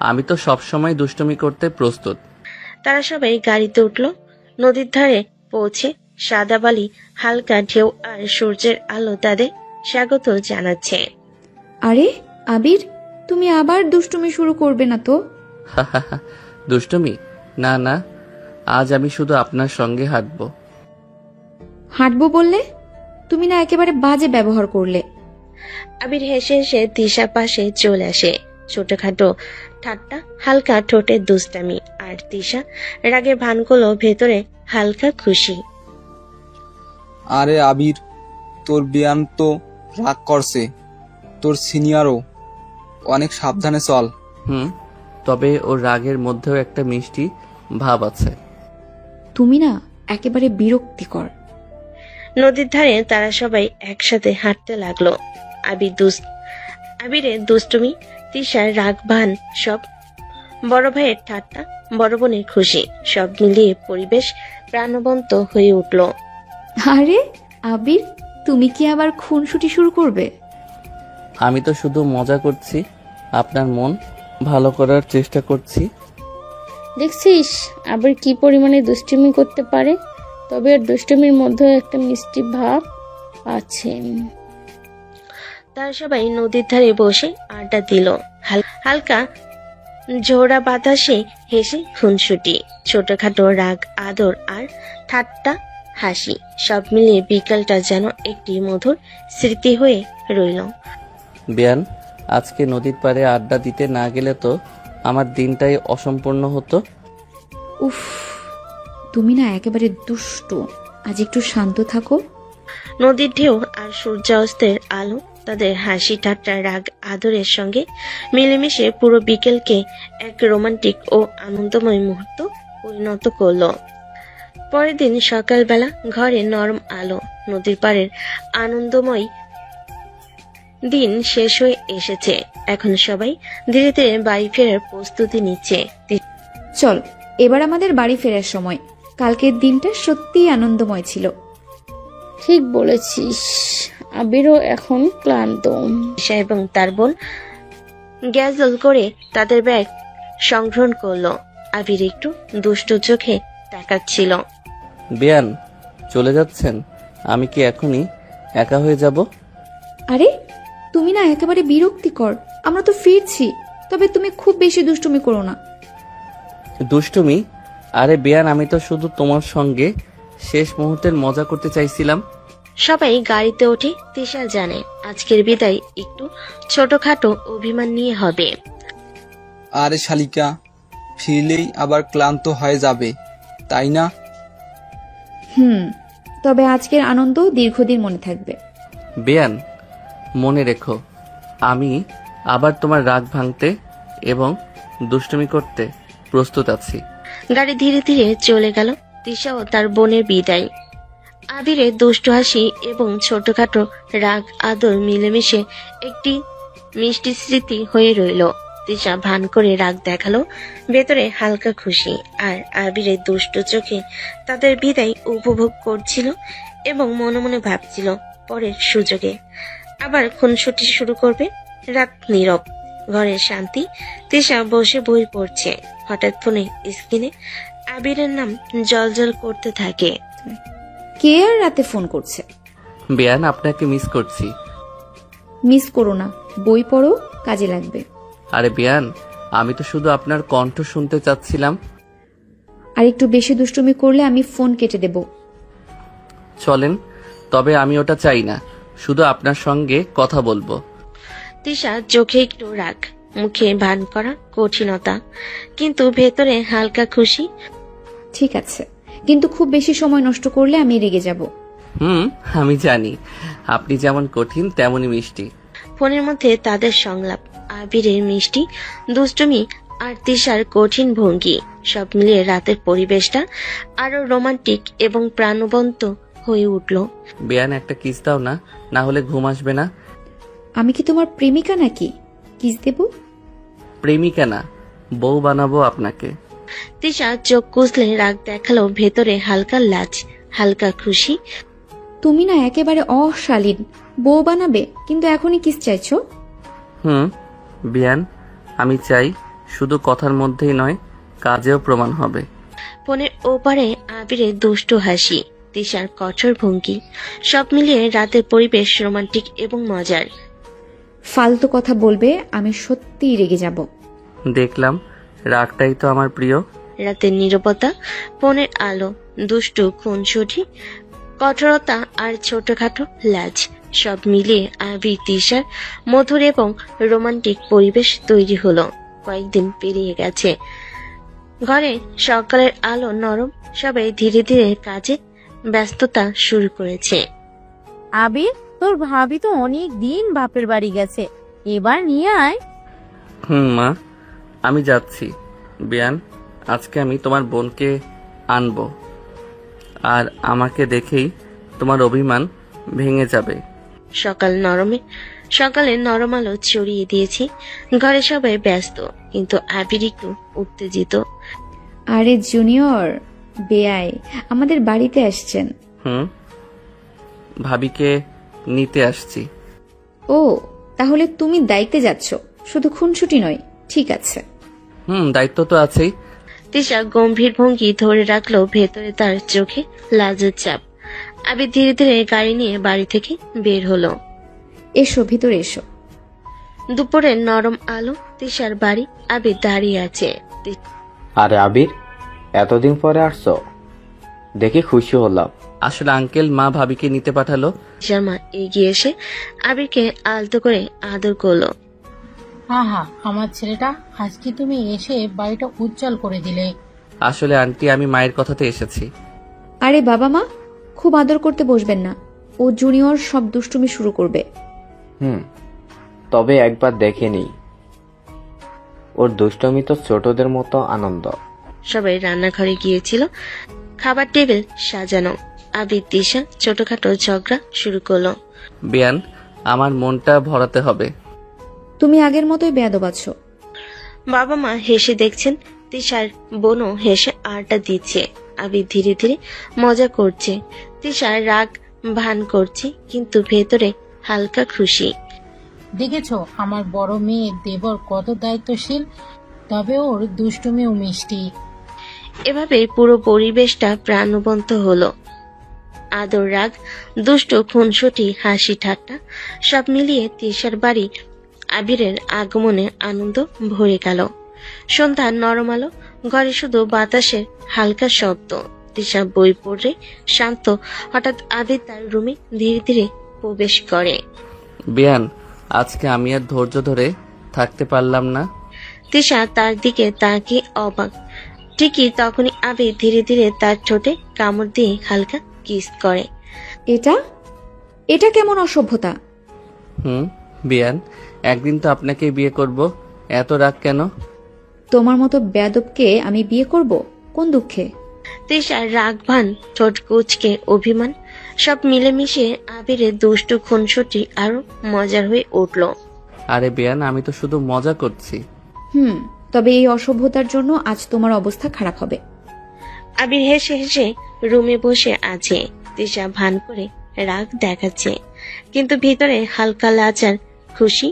S1: আমি তো সবসময় দুষ্টুমি করতে প্রস্তুত।
S3: তারা সবাই গাড়িতে উঠল। নদীর ধারে পৌঁছে সাদা বালি, হালকা ঢেউ আর সূর্যের আলো তাদের স্বাগত জানাচ্ছে।
S2: আরে আবির, তুমি আবার দুষ্টুমি শুরু করবে না তো?
S1: দুষ্টুমি? না না, আজ আমি শুধু আপনার সঙ্গে হাঁটবো।
S2: হাঁটবো বললে? তুমি না একেবারে বাজে ব্যবহার করলে।
S3: আবির হেসে হেসে তিশার পাশে চলে আসে। ছোটখাটো ঠাট্টা, হালকা ঠোঁটে দুষ্টামি, আর তিশা রাগের ভান করলো, ভেতরে হালকা খুশি।
S6: আরে আবির, তোর বেয়ান তো রাগ করছে। তোর সিনিয়রও, অনেক সাবধানে চল।
S1: তবে ওর রাগের মধ্যেও একটা মিষ্টি ভাব আছে।
S2: তুমি না একেবারে বিরক্তিকর।
S3: নদীর ধারে তারা সবাই একসাথে হাঁটতে লাগলো। আবিরের দুষ্টুমি, তিশার রাগ ভান, সব বড় ভাইয়ের ঠাট্টা, বড় বোনের খুশি, সব মিলিয়ে পরিবেশ প্রাণবন্ত হয়ে উঠল।
S2: আরে আবির, তুমি কি আবার খুনসুটি শুরু করবে?
S1: আমি তো শুধু মজা করছি, আপনার মন ভালো করার চেষ্টা করছি।
S5: দেখছিস আবির কি পরিমাণে দুষ্টুমি করতে পারে? তবে ওর দুষ্টুমির মধ্যে একটা মিষ্টি ভাব আছে।
S3: তারা সবাই নদীর ধারে বসে আড্ডা দিল। হালকা ঝোড়া বাতাসে হেসে খুনসুটি, ছোটখাটো রাগ, আদর আর ঠাট্টা, হাসি, সব মিলিয়ে বিকালটা যেন একটি মধুর স্মৃতি হয়ে রইল।
S1: বেয়ান, আজকে নদীর পাড়ে আড্ডা দিতে না গেলে তো আমার দিনটাই অসম্পূর্ণ হতো।
S2: উফ, তুমি না একেবারে দুষ্টু। আজ একটু শান্ত থাকো।
S3: নদীর ঢেউ আর সূর্যাস্তের আলো তাদের হাসি, ঠাট্টা, রাগ, আদরের সঙ্গে মিলেমিশে পুরো বিকেলকে এক রোমান্টিক ও আনন্দময় মুহূর্ত পরিণত করল। পরের দিন সকালবেলা ঘরে নরম আলো, নদীর পাড়ের আনন্দময় দিন শেষ হয়ে এসেছে। এখন সবাই ধীরে ধীরে বাড়ি ফেরার প্রস্তুতি নিচ্ছে।
S2: চল, এবার আমাদের বাড়ি ফেরার সময়। কালকের দিনটা সত্যিই আনন্দময় ছিল।
S5: ঠিক বলেছিস। আবিরও এখন ক্লান্ত।
S3: ঈশা এবং তার বোন গ্যাজল করে তাদের ব্যাগ সংগ্রহণ করলো। আবির একটু দুষ্টু চোখে তাকাচ্ছিল।
S1: বেয়ান, চলে যাচ্ছেন? আমি কি এখনই একা হয়ে যাব?
S2: আরে তুমি না একেবারে বিরক্তিকর। আমরা তো ফিরছি, তবে তুমি খুব বেশি দুষ্টুমি করো না।
S1: দুষ্টুমি? আরে বেয়ান, আমি তো শুধু তোমার সঙ্গে শেষ মুহূর্তের মজা করতে চাইছিলাম।
S3: সবাই গাড়িতে ওঠে। তিশা জানে আজকের বিদায় একটু ছোটখাটো অভিমান নিয়ে হবে।
S6: আরে শালিকা, ফিরলেই আবার ক্লান্ত হয়ে যাবে, তাই না?
S2: তবে আজকের আনন্দ দীর্ঘদিন মনে থাকবে।
S1: বেয়ান, মনে রেখো আমি আবার তোমার রাগ ভাঙতে এবং দুষ্টুমি করতে প্রস্তুত আছি।
S3: গাড়ি ধীরে ধীরে চলে গেল। তিশা ও তার বোনের বিদায়। আবিরের দুষ্টু হাসি এবং ছোটখাটো রাগ আদর মিলেমিশে একটি মিষ্টি স্মৃতি হয়ে রইল। তিশা ভান করে রাগ দেখালো, ভেতরে হালকা খুশি। আর আবিরের দুষ্টু চোখে তাদের বিদায় উপভোগ করছিল এবং মনে মনে ভাবছিল পরের সুযোগে আবার খুনসুটি শুরু করবে। রাত নীরব, ঘরের শান্তি। তিশা বসে বই পড়ছে। হঠাৎ ফোনে স্ক্রিনে আবিরের নাম জলজল করতে থাকে।
S2: কে আর রাতে ফোন করছে?
S1: বেয়ান, আপনাকে মিস করছি।
S2: মিস করো না, বই পড়ো, কাজে লাগবে।
S1: আরে বেয়ান, আমি তো শুধু আপনার কণ্ঠ শুনতে চাচ্ছিলাম।
S2: আর একটু বেশি দুষ্টুমি করলে আমি ফোন কেটে দেব।
S1: চলেন, তবে আমি ওটা চাই না, শুধু আপনার সঙ্গে কথা বলবো।
S3: তিশা চোখে একটু রাগ, মুখে ভান করা কঠিনতা, কিন্তু ভেতরে হালকা খুশি।
S2: ঠিক আছে, কিন্তু খুব বেশি সময় নষ্ট করলে আমি রেগে যাব।
S1: আমি জানি আপনি যেমন কঠিন তেমনই মিষ্টি।
S3: ফোনের মধ্যে তাদের সংলাপ, আবিরের মিষ্টি দুষ্টুমি আর তিশার কঠিন ভঙ্গি, সব মিলিয়ে রাতের পরিবেশটা আরো রোমান্টিক এবং প্রাণবন্ত হয়ে উঠল।
S1: বেয়ান, একটা কিস দাও না, না হলে ঘুম আসবে না।
S2: আমি কি তোমার প্রেমিকা নাকি কিস দেব?
S1: প্রেমিকা না, বউ বানাবো আপনাকে।
S3: তিশা চোখ কুচলে রাগ দেখালো, ভেতরে হালকা লাজ, হালকা খুশি।
S2: তুমি না একেবারে অশালীন, বউ বানাবে কিন্তু এখনই কিস চাইছো?
S1: বেয়ান, আমি চাই, শুধু কথার মধ্যেই নয়, কাজেও প্রমাণ হবে।
S3: ফোনের ওপারে আবিরের দুষ্টু হাসি, তিশার কঠোর ভঙ্গি, সব মিলিয়ে রাতের পরিবেশ রোমান্টিক এবং মজার।
S2: ফালতু কথা বলবে, আমি সত্যিই রেগে যাব।
S1: দেখলাম, রাগটাই তো আমার প্রিয়।
S3: রাতের নীরবতা, ফোনের আলো, দুষ্টু খুনসুটি, কঠোরতা আর ছোটখাটো লাজ, সব মিলিয়ে আবির তিশার মধুর এবং রোমান্টিক পরিবেশ তৈরি হলো। কয়েকদিন পেরিয়ে গেছে। ঘরে সকালের আলো নরম, সবাই ধীরে ধীরে কাজে ব্যস্ততা শুরু করেছে।
S4: আবির, তোর ভাবি তো অনেক দিন বাপের বাড়ি গেছে, এবার নিয়ে আয়।
S1: মা, আমি যাচ্ছি। বেয়ান, আজকে আমি তোমার বোনকে আনবো, আর আমাকে দেখেই তোমার অভিমান ভেঙে যাবে।
S3: সকালে নরম আলো ছড়িয়ে দিয়েছি। ঘরে সবাই ব্যস্ত, কিন্তু আবির একটু উত্তেজিত।
S2: আরে জুনিয়র, বেয়াই আমাদের বাড়িতে আসছেন।
S1: ভাবিকে নিতে আসছি।
S2: ও, তাহলে তুমি দায়িত্বে যাচ্ছ, শুধু খুনসুটি নয়। ঠিক আছে।
S1: দায়িত্ব তো আছেই।
S3: তিশা গম্ভীর ভঙ্গি ধরে রাখলো, ভেতরে তার চোখে লাজের চাপ। আবির ধীরে ধীরে গাড়ি নিয়ে বাড়ি থেকে বের হলো।
S2: এসো, ভিতরে এসো।
S3: দুপুরের নরম আলো, তিশার বাড়ি। আবির দাঁড়িয়ে আছে।
S7: আরে আবির, এতদিন পরে আসছো, দেখে খুশি হলাম।
S1: আসলে আঙ্কেল, মা ভাবিকে নিতে পাঠালো।
S3: তিশার মা এগিয়ে এসে আবিরকে আলতো করে আদর করলো।
S8: আহা, আমার ছেলেটা, আজকে তুমি এসে বাড়িটা উজ্জ্বল করে দিলে।
S1: আসলে আন্টি, আমি মায়ের কথাতে এসেছি।
S2: আরে বাবা মা, খুব আদর করতে বসবেন না, ও জুনিয়র সব দুষ্টুমি শুরু করবে।
S7: তবে একবার দেখে নিই, ওর দুষ্টমি তো ছোটদের মতো আনন্দ।
S3: সবাই রান্নাঘরে গিয়েছিল। খাবার টেবিল সাজানো। আবির তিশা ছোটখাটো ঝগড়া শুরু করলো।
S1: বেয়ান, আমার মনটা ভরাতে হবে।
S2: তুমি আগের মতোই বেয়াদব আছো।
S3: বাবা মা হেসে দেখছেন, তিশার বোনও হেসে আড্ডা দিচ্ছে। আবির ধীরে ধীরে মজা করছে, তিশার রাগ ভান করছে, কিন্তু ভেতরে হালকা খুশি।
S8: দেখেছো আমার বড় মেয়ে দেবর কত দায়িত্বশীল, তবে ওর দুষ্টুমি ও মিষ্টি।
S3: এভাবে পুরো পরিবেশটা প্রাণবন্ত হলো। আদর, রাগ, দুষ্ট খুনসুটি, হাসি ঠাট্টা, সব মিলিয়ে তিশার বাড়ি আবিরের আগমনে আনন্দ ভরে গেল। সন্ধ্যার নরম আলো, ঘরে শুধু বাতাসের হালকা শব্দ। তিশা বই পড়ে শান্ত। হঠাৎ আবির তার রুমে ধীরে ধীরে প্রবেশ করে।
S1: বিয়ান, আজকে আমি আর ধৈর্য ধরে থাকতে পারলাম না।
S3: তিশা তার দিকে তাকিয়ে অবাক। ঠিকই তখনই আবির ধীরে ধীরে তার ঠোঁটে কামড় দিয়ে হালকা কিস করে।
S2: এটা এটা কেমন অসভ্যতা?
S1: বিয়ান, একদিন তো আপনাকে বিয়ে করব, এত রাগ কেন?
S2: তোমার মতো বেয়াদবকে আমি বিয়ে করব কোন দুঃখে?
S3: তিশার রাগভান, ঠোঁট কুচকে অভিমান সব মিলেমিশে আবিরের দুষ্টু খুনসুটি আরো মজার হয়ে উঠল।
S1: আরে বিয়ান, আমি তো শুধু মজা করছি।
S2: তবে এই অসভ্যতার জন্য আজ তোমার অবস্থা খারাপ হবে।
S3: আবির হেসে হেসে রুমে বসে আছে। তিশা ভান করে রাগ দেখাচ্ছে, কিন্তু ভিতরে হালকা লাচার খুশি।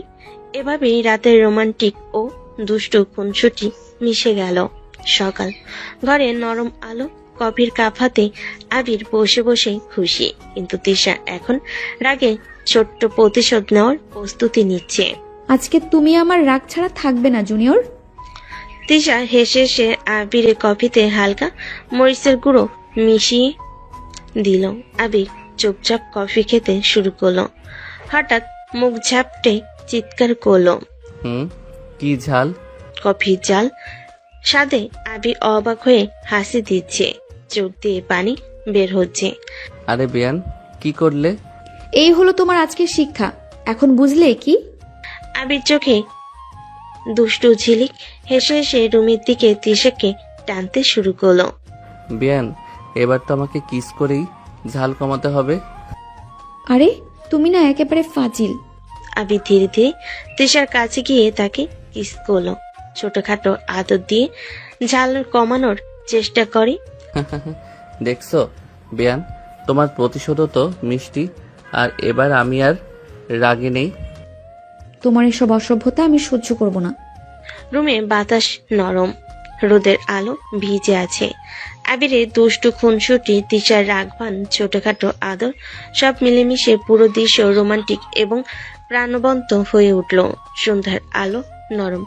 S3: এভাবেই রাতের রোমান্টিক ও দুষ্টু খুনসুটি মিশে গেল। সকাল, ঘরে নরম আলো, কফির কাপ হাতে আবির বসে বসে খুশি, কিন্তু তিশা এখন রাগে ছোট্ট প্রতিশোধ নেওয়ার প্রস্তুতি নিচ্ছে।
S2: আজকে তুমি আমার রাগ ছাড়া থাকবে না জুনিয়র।
S3: তিশা হেসে হেসে আবিরের কফিতে হালকা মরিচের গুঁড়ো মিশিয়ে দিল। আবির চুপচাপ কফি খেতে শুরু করলো। হঠাৎ মুখ ঝাপটে চিৎকার করলো।
S1: কি ঝাল!
S3: কফির জাল স্বাদে আবির অবাক হয়ে হাসি দিচ্ছে, চোখ দিয়ে পানি বের হচ্ছে।
S1: আরে বিয়ান, কি করলে?
S2: এই হলো তোমার আজকের শিক্ষা, এখন বুঝলে কি?
S3: আবির চোখে দুষ্টু ঝিলিক হেসে হেসে রুমের দিকে তিশাকে টানতে শুরু করলো।
S1: বিয়ান, এবার তো আমাকে কিস করেই ঝাল কমাতে হবে।
S2: আরে তুমি না একেবারে ফাজিল।
S3: আবির ধীরে ধীরে তিশার কাছে গিয়ে তাকে কিস করলো, ছোটখাটো আদর দিয়ে ঝাল কমানোর চেষ্টা করে।
S1: দেখছো বিয়ান, তোমার প্রতিশোধও তো মিষ্টি। আর এবার আমি আর রাগে নেই।
S2: তোমার এসব অসভ্যতা আমি সহ্য করব না।
S3: রুমে বাতাস নরম, রোদের আলো ভিজে আছে। আবিরের দুষ্টু খুনসুটি, তিশার রাগবান, ছোটখাটো আদর সব মিলেমিশে পুরো দৃশ্য রোমান্টিক এবং প্রাণবন্ত হয়ে উঠল। সন্ধ্যার আলো নরম,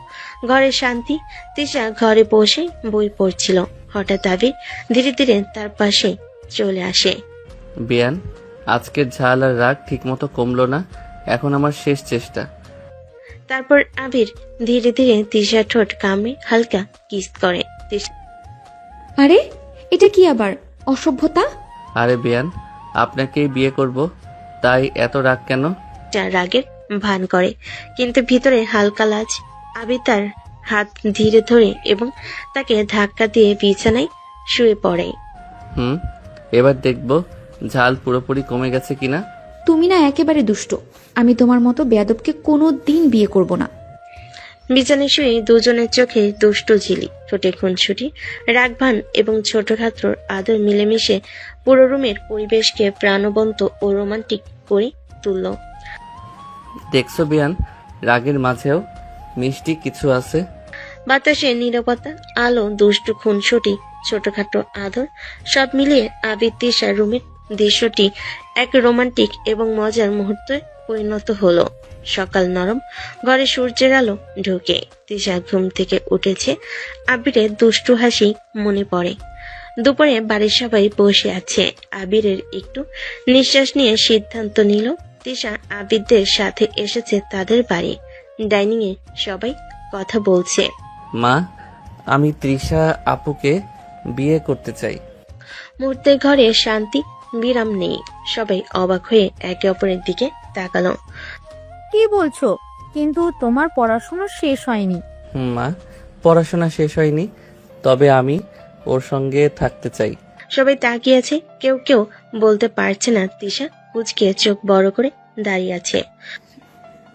S3: ঘরে শান্তি। তিশা ঘরে বসে বই পড়ছিল। হঠাৎ আবির ধীরে ধীরে তার পাশে চলে আসে।
S1: বিয়ান, আজকের ঝাল আর রাগ ঠিক মতো কমলো না, এখন আমার শেষ চেষ্টা।
S3: তারপর আবির ধীরে ধীরে তিশার ঠোঁট কামড়ে হালকা কিস করে।
S2: আরে এটা কি আবার অসভ্যতা?
S1: আরে বিয়ান, আপনাকেই বিয়ে করব, তাই এত রাগ কেন?
S3: তিশা রাগের ভান করে, কিন্তু ভিতরে হালকা লাজ। আবির তার হাত ধীরে ধরে এবং তাকে ধাক্কা দিয়ে বিছানায় শুয়ে পড়ে।
S1: এবার দেখবো ঝাল পুরোপুরি কমে গেছে কিনা।
S2: তুমি না একেবারে দুষ্ট। আমি তোমার মতো বেয়াদবকে কোনো দিন বিয়ে করব না।
S3: বিছানায় শুয়ে দুজনের চোখে দুষ্টু ঝিলি, ঠোঁটে খুনসুটি, রাগভান এবং ছোটখাটো আদর মিলেমিশে পুরো রুমের পরিবেশকে প্রাণবন্ত ও রোমান্টিক করে তুলল।
S1: দেখছো বিয়ান, রাগের মাঝেও মিষ্টি কিছু আছে।
S3: বাতাসে নীরবতা, আলো, দুষ্টু খুনসুটি, ছোটখাটো আদর সব মিলিয়ে আবির তিশা রুমের দৃশ্যটি এক রোমান্টিক এবং মজার মুহূর্তে পরিণত হলো। সকাল নরম, ঘরে সূর্যের আলো ঢুকে। তিশা ঘুম থেকে উঠেছে, আবিরের দুষ্টু হাসি মনে পড়ে। দুপুরে বাড়ির সবাই বসে আছে। আবিরের একটু নিঃশ্বাস নিয়ে সিদ্ধান্ত নিল তিশা আবিরদের সাথে এসেছে তাদের বাড়ি। ডাইনিং এ সবাই কথা বলছে।
S1: মা, আমি তৃষা আপুকে বিয়ে করতে চাই।
S3: মুহূর্তে ঘরে শান্তি বিরাম নেই। সবাই অবাক হয়ে একে অপরের দিকে তাকালো।
S4: কি বলছো? কিন্তু তোমার পড়াশোনা শেষ হয়নি।
S1: মা, পড়াশোনা শেষ হয়নি, তবে আমি ওর সঙ্গে থাকতে চাই।
S3: সবাই তাকিয়ে আছে, কেউ কেউ বলতে পারছে না। তিশা কুচকে চোখ বড় করে দাঁড়িয়ে আছে।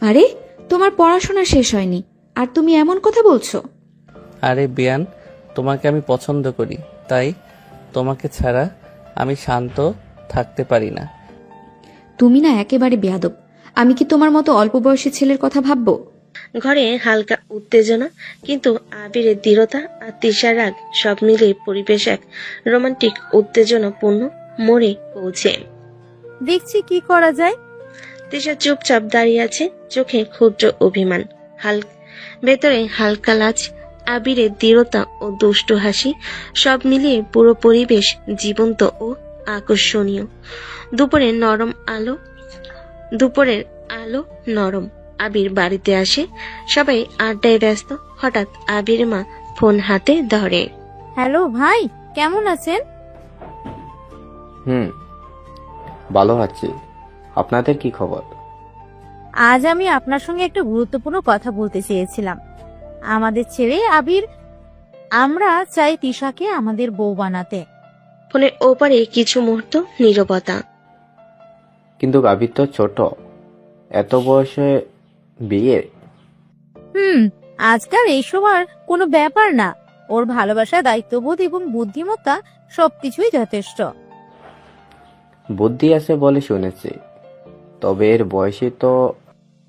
S2: আরে তোমার পড়াশোনা শেষ হয়নি আর তুমি এমন কথা বলছো?
S1: আরে বিয়ান, তোমাকে আমি পছন্দ করি, তাই তোমাকে ছাড়া আমি শান্ত থাকতে পারি না।
S2: তুমি না একেবারে বেয়াদব। আমি কি তোমার মতো অল্প বয়সী ছেলের কথা ভাববো?
S3: ঘরে হালকা উত্তেজনা, কিন্তু আবিরের দৃঢ়তা আর তিশার রাগ সব মিলিয়ে পরিবেশ এক রোমান্টিক উত্তেজনাপূর্ণ মোড়ে পৌঁছে।
S4: দেখছি কি করা যায়।
S3: তিশা চুপচাপ দাঁড়িয়ে আছে, চোখে ক্ষুদ্র অভিমান, ভেতরে হালকা লাজ। আবিরের দৃঢ়তা ও দুষ্ট হাসি সব মিলিয়ে পুরো পরিবেশ জীবন্ত ও আকর্ষণীয়। দুপুরের আলো নরম। আবির বাড়িতে আসে, সবাই আড্ডায় ব্যস্ত। হঠাৎ আবির মা ফোন হাতে ধরে।
S4: হ্যালো ভাই, কেমন আছেন?
S7: ভালো আছি। আপনাদের কি খবর?
S4: আজ আমি আপনার সঙ্গে একটা গুরুত্বপূর্ণ কথা বলতে চেয়েছিলাম। আমাদের ছেলে আবির, আমরা চাই তিশাকে আমাদের বউ বানাতে।
S3: ফোনের ওপারে কিছু মুহূর্ত নীরবতা।
S7: কিন্তু আবির তো ছোট, এত বয়সে বিয়ে?
S4: আজকাল এইসব আর কোনো ব্যাপার না। ওর ভালোবাসা, দায়িত্ববোধ এবং বুদ্ধিমত্তা সবকিছুই যথেষ্ট।
S7: বুদ্ধি আছে বলে শুনেছি, তবে এর বয়সে তো।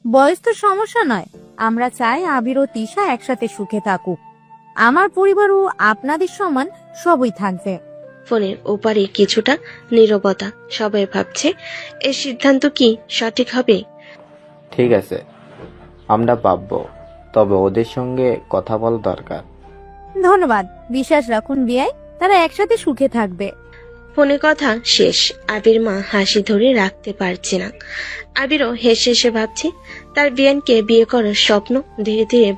S4: বয়স তো সমস্যা নয়। আমরা চাই আবির ও তিশা একসাথে সুখে থাকুক। আমার পরিবার ও আপনাদের সমান সবই থাকবে।
S3: ফোনের ওপারে কিছুটা নীরবতা। সবাই ভাবছে এই সিদ্ধান্ত কি সঠিক হবে।
S7: ঠিক আছে, আমরা ভাববো, তবে ওদের সঙ্গে কথা বলা দরকার।
S4: ধন্যবাদ। বিশ্বাস রাখুন বিয়াই, তারা একসাথে সুখে থাকবে।
S3: ফোনে কথা শেষ। আবির মা হাসি ধরে রাখতে পারছে না। আবিরও হেসে হেসে ভাবছে তার বিয়ানকে বিয়ে করার স্বপ্ন ধীরে ধীরে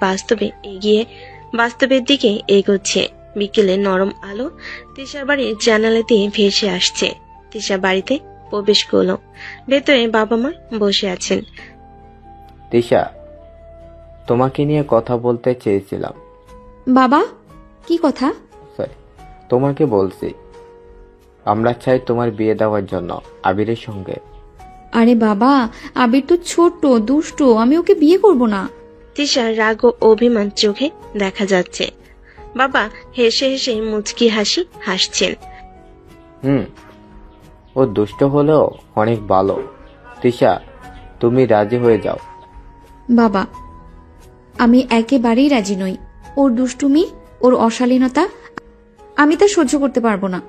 S3: বাস্তবের দিকে এগোচ্ছে। বিকেলে নরম আলো তিশার বাড়ির জানালা দিয়ে ভেসে আসছে। তিশা বাড়িতে প্রবেশ করলো। ভেতরে বাবা মা বসে আছেন।
S7: তিশা, তোমাকে নিয়ে কথা বলতে চেয়েছিলাম।
S2: বাবা, কি কথা?
S7: সরি, তোমাকে বলছি, আমরা চাই তোমার বিয়ে দেওয়ার জন্য আবিরের সঙ্গে।
S2: আরে বাবা, আবির তো ছোট, দুষ্ট, আমি ওকে বিয়ে করব না।
S3: তিশার রাগ ও অভিমান চোখে দেখা যাচ্ছে। বাবা হেসে হেসে মুচকি হাসছেন।
S7: ও দুষ্ট হলেও অনেক ভালো। তিশা, তুমি রাজি হয়ে যাও।
S2: বাবা, আমি একেবারেই রাজি নই। ওর দুষ্টুমি, ওর অশালীনতা আমি তা সহ্য করতে পারবো না।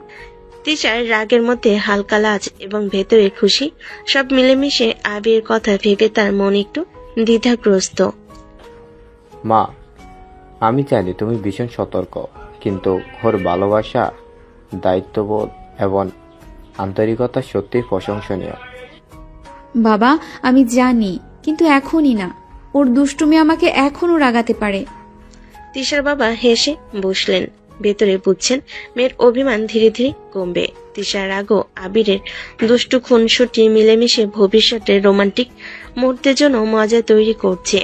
S3: তিশার রাগের মধ্যে হালকা লাজ এবং ভেতরে খুশি, সব মিলেমিশে আবির কথা ভেবে তার মন একটু দ্বিধাগ্রস্ত।
S7: মা, আমি জানি তুমি ভীষণ সতর্ক, কিন্তু ওর ভালোবাসা, দায়িত্ববোধ এবং আন্তরিকতা সত্যিই প্রশংসনীয়।
S2: বাবা, আমি জানি, কিন্তু এখনই না। ওর দুষ্টুমি আমাকে এখনো রাগাতে পারে।
S3: তিশার বাবা হেসে বসলেন। ভেতরে বুঝছেন মেয়ের অভিমান ধীরে ধীরে কমবে। তিশার রাগও আবিরের দুষ্টু খুনসুটি মিলেমিশে ভবিষ্যতের রোমান্টিক মুহূর্তের জন্য মজা তৈরি করছে।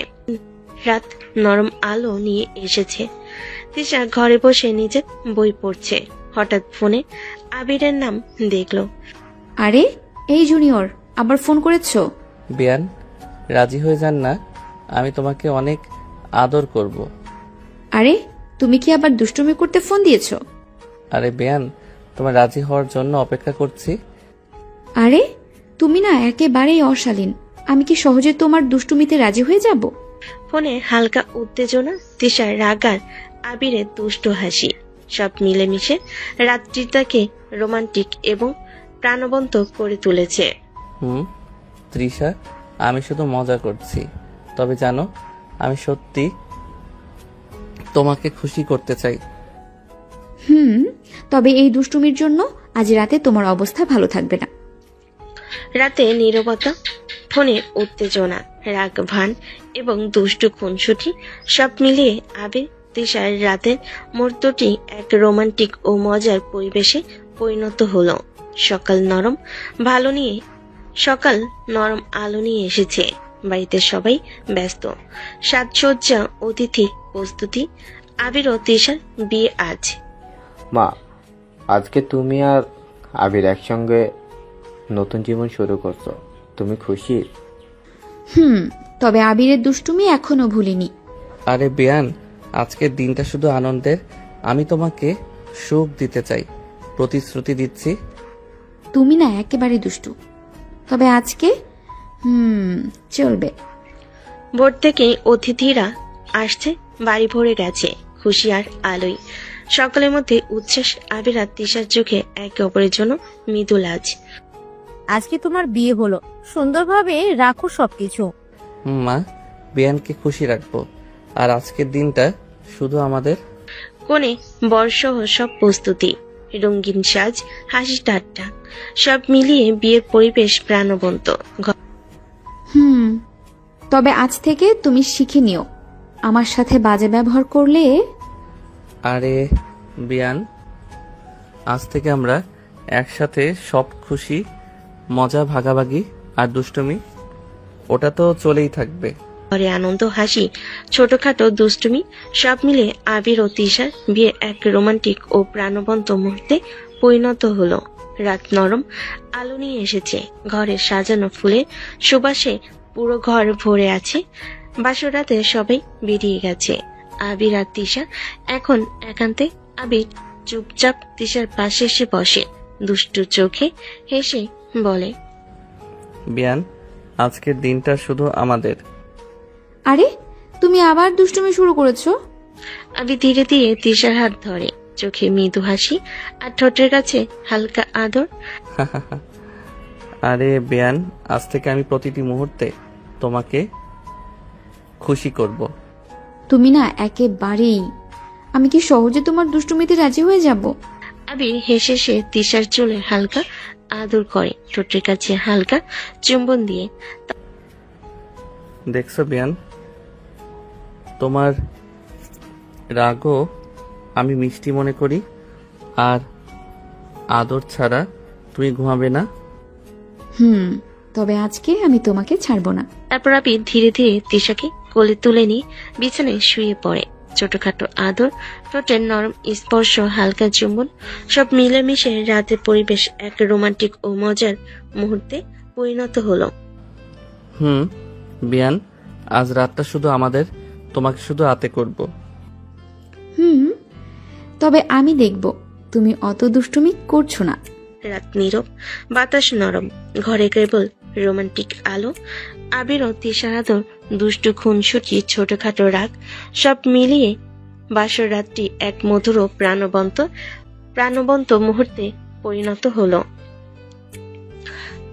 S3: রাত নরম আলো নিয়ে এসেছে। তিশা ঘরে বসে নিজের বই পড়ছে। হঠাৎ ফোনে আবিরের নাম দেখলো।
S2: আরে, এই জুনিয়র, আবার ফোন করেছো?
S1: বিয়ান, রাজি হয়ে যান না, আমি তোমাকে অনেক আদর করব।
S2: আরে, তুমি কি আবার দুষ্টুমি করতে ফোন দিয়েছো?
S1: আরে বিয়ান, তোমার রাজি হওয়ার জন্য অপেক্ষা করছি।
S2: আরে, তুমি না একেবারেই অশালীন। আমি কি সহজে তোমার দুষ্টুমিতে রাজি হয়ে যাব?
S3: ফোনে হালকা উত্তেজনা, তিশার রাগার, আবিরের দুষ্ট হাসি, সব মিলেমিশে রাত্রিটাকে রোমান্টিক এবং প্রাণবন্ত করে তুলেছে।
S1: তৃষা, আমি শুধু মজা করছি, তবে জানো আমি সত্যি তোমাকে খুশি করতে চাই।
S2: তবে এই দুষ্টুমির জন্য আজ রাতে তোমার অবস্থা ভালো থাকবে না।
S3: রাতে নীরবতা, ফোনের উত্তেজনা, রাগ ভান এবং দুষ্টু খুনসুটি সব মিলিয়ে আবির তিশার রাতের মুহূর্তটি এক রোমান্টিক ও মজার পরিবেশে পরিণত হলো। সকাল নরম আলো নিয়ে এসেছে। বাড়িতে সবাই ব্যস্ত। সাজসজ্জা, অতিথি প্রস্তুতি। আবির ও তিশার বিয়ে আজ।
S7: মা, আজকে তুমি আর আবির একসঙ্গে নতুন জীবন শুরু করছো, তুমি খুশি?
S2: তবে আবিরের দুষ্টুমি এখনো ভুলিনি।
S1: আরে বিয়ান, আজকের দিনটা শুধু আনন্দের। আমি তোমাকে সুখ দিতে চাই, প্রতিশ্রুতি দিচ্ছি।
S2: তুমি না একেবারে দুষ্টু। তবে আজকে চলবে।
S3: ভোর থেকেই অতিথিরা আসছে, বাড়ি ভরে গেছে খুশি আর আলোয়। সকলের মধ্যে উচ্ছ্বাস। আবির আর তিশার চোখে একে অপরের জন্য মৃদু লাজ।
S4: আজকে তোমার বিয়ে হলো, সুন্দরভাবে রাখো সবকিছু।
S1: মা, বিয়ানকে খুশি রাখবো। আর আজকের দিনটা শুধু আমাদের?
S3: কোণে বর্ষহ সব প্রস্তুতি, রঙিন সাজ, হাসি ঠাট্টা, সব মিলিয়ে বিয়ের পরিবেশ প্রাণবন্ত।
S2: তবে আজ থেকে তুমি শিখে নিও, আমার সাথে বাজে ব্যবহার করলে।
S1: আরে বিয়ান, আজ থেকে আমরা একসাথে সব খুশি, মজা ভাগাভাগি আর দুষ্টুমি ওটা তো চলেই থাকবে।
S3: ঘরে আনন্দ, হাসি, ছোটখাটো দুষ্টুমি সব মিলে আবির ও তিশার বিয়ে এক রোমান্টিক ও প্রাণবন্ত মুহূর্তে পরিণত হলো। রাত নরম আলো নিয়ে এসেছে, ঘরে সাজানো ফুলের সুবাসে পুরো ঘর ভরে আছে। বাসর রাতে সবাই বেরিয়ে গেছে, আবির আর তিশা এখন একান্তে। আবির চুপচাপ তিশার পাশে এসে বসে, দুষ্টু চোখে হেসে বলে,
S1: বিয়ান, আজকের দিনটা শুধু আমাদের।
S2: আরে তুমি আবার দুষ্টুমি শুরু করেছো?
S3: আবির ধীরে ধীরে তিশার হাত ধরে, চোখে মৃদু হাসি আর ঠোঁটের কাছে হালকা আদর।
S1: আরে বিয়ান, আজ থেকে আমি প্রতিটি মুহূর্তে তোমাকে খুশি করব।
S2: তুমি না একেবারেই, আমি কি সহজে তোমার দুষ্টুমিতে রাজি হয়ে যাব?
S3: আবির হেসে সে তিশার চুলে হালকা আদর করে, ঠোঁটের কাছে হালকা চুম্বন দিয়ে।
S1: দেখছো বিয়ান, তোমার রাগও আমি মিষ্টি মনে করি, আর আদর ছাড়া তুমি ঘুমাবে না।
S2: তবে আজকে আমি তোমাকে ছাড়বো না।
S3: তারপর আবির ধীরে ধীরে তিশাকে কোলে তুলে নিয়ে বিছানায় শুয়ে পড়ে। ছোটখাটো আদর, ঠোঁটের নরম স্পর্শ, হালকা চুম্বন সব মিলেমিশে রাতের পরিবেশ এক রোমান্টিক ও মজার মুহূর্তে পরিণত হলো।
S1: বিয়ান, আজ রাতটা শুধু আমাদের, তোমাকে শুধু আতে করব।
S2: তবে আমি দেখব তুমি অত দুষ্টুমি করছো না।
S3: রাত নীরব, বাতাস নরম, ঘরে কেবল রোমান্টিক আলো। আবির ও তিশার আদর, দুষ্টু খুনসুটি, ছোটখাটো রাগ সব মিলিয়ে বাসর রাতটি এক মধুর ও প্রাণবন্ত মুহূর্তে পরিণত হলো।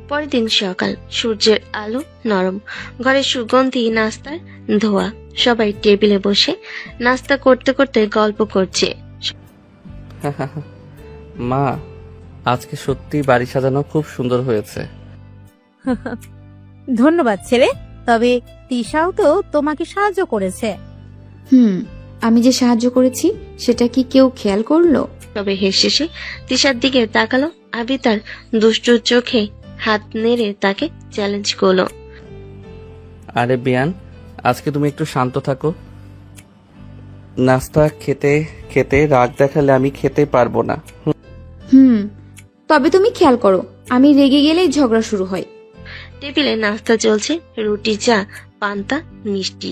S3: পরের দিন সকাল, সূর্যের আলো নরম, ঘরে সুগন্ধি নাস্তার ধোয়া, সবাই টেবিলে বসে নাস্তা করতে করতে গল্প করছে।
S1: মা, আজকে সত্যি বাড়ি সাজানো খুব সুন্দর হয়েছে।
S4: ধন্যবাদ ছেলে, তবে তিশাও তো তোমাকে সাহায্য করেছে।
S2: আমি যে সাহায্য করেছি সেটা কি কেউ খেয়াল করলো?
S3: তবে হেসে সে তিশার দিকে তাকালো। আবি তার দুষ্টু চোখে হাত নেড়ে তাকে চ্যালেঞ্জ করলো।
S1: আরে বিয়ান, আজকে তুমি একটু শান্ত থাকো। নাস্তা খেতে খেতে রাগ দেখালে আমি খেতে পারবো না।
S2: তবে তুমি খেয়াল করো, আমি রেগে গেলেই ঝগড়া শুরু হয়।
S3: টেবিলে নাস্তা চলছে, রুটি, চা, পান্তা, মিষ্টি।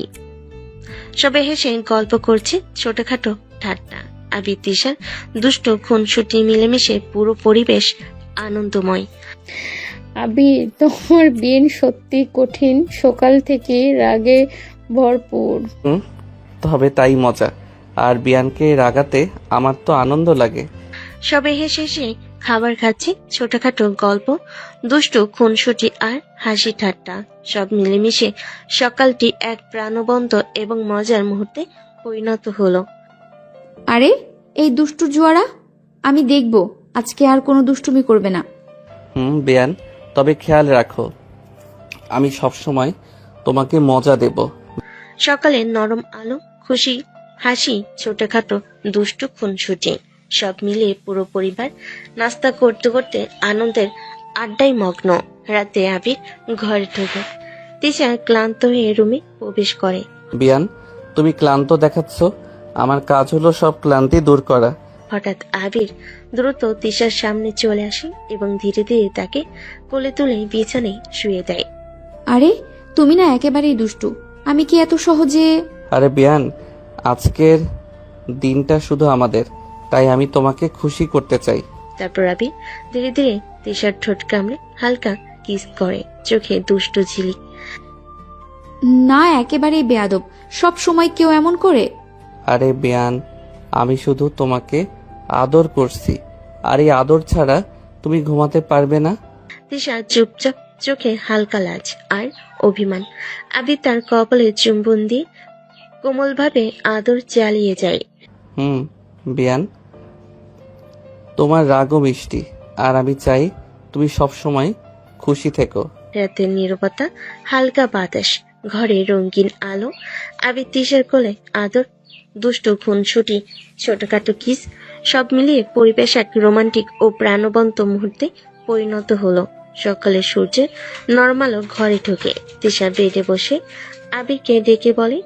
S3: সবাই হেসে গল্প করছে, ছোটখাটো ঠাট্টা। আবি তিশার দুষ্ট খুনসুটি মিলেমিশে পুরো পরিবেশ আনন্দময়।
S5: আবির, তোমার দিন সত্যি কঠিন, সকাল থেকে রাগে ভরপুর।
S1: তবে তাই মজা, আর বিয়ানকে রাগাতে আমার তো আনন্দ লাগে।
S3: সবাই হেসে হেসে খাবার খাচ্ছে, ছোটখাটো গল্প, দুষ্ট খুনসুটি আর হাসি ঠাট্টা সব মিলেমিশে সকালটি এক প্রাণবন্ত এবং মজার মুহূর্তে পরিণত হলো।
S2: আরে এই দুষ্টু জুয়ারা, আমি দেখব আজকে আর কোনো দুষ্টুমি করবে না।
S1: বিয়ান, তবে খেয়াল রাখো, আমি সবসময় তোমাকে মজা দেব।
S3: সকালে নরম আলো, খুশি হাসি, ছোটখাটো দুষ্টু খুনসুটি সব মিলিয়ে পুরো পরিবার নাস্তা করতে করতে আনন্দের আড্ডায় মগ্ন। রাতে আবির ঘরে ঢোকে, তিশা ক্লান্ত হয়ে রুমে প্রবেশ করে।
S1: বিয়ান, তুমি ক্লান্ত দেখাচ্ছ, আমার কাজ হলো সব ক্লান্তি দূর করা।
S3: হঠাৎ আবির দ্রুত তিশার সামনে চলে আসে এবং ধীরে ধীরে তাকে কোলে তুলে বিছানায় শুয়ে দেয়।
S2: আরে তুমি না একেবারেই দুষ্টু, আমি কি এত সহজে?
S1: আরে বিয়ান, আজকের দিনটা শুধু আমাদের, তাই আমি তোমাকে খুশি করতে চাই।
S3: তারপর আবির ধীরে ধীরে তিশার ঠোঁট কামড়ে হালকা কিস করে, চোখে দুষ্টু ঝিলিক।
S2: না, একেবারেই বেয়াদব, সব সময় কেউ এমন করে?
S1: আরে বিয়ান, আমি শুধু তোমাকে আদর করছি, আর এই আদর ছাড়া তুমি ঘুমাতে পারবে না।
S3: তিশা চুপচাপ, চোখে হালকা লাজ আর অভিমান। আবির তার কপালে চুম্বন দিয়ে কোমলভাবে আদর চালিয়ে যায়।
S1: বিয়ান, তোমার রাগও মিষ্টি, আর আমি চাই তুমি সবসময় খুশি থেকো।
S3: রাতের নীরবতা, হালকা বাতাস, ঘরে রঙিন আলো, আবির তিশার কোলে আদর, দুষ্ট খুনসুটি, ছোটখাটো কিস, সব মিলিয়ে পরিবেশ এক রোমান্টিক ও প্রাণবন্ত মুহূর্তে পরিণত হলো। সকালে সূর্যের নরমালো ঘরে ঢোকে। তিশা বেডে বসে আবিরকে ডেকে বলে,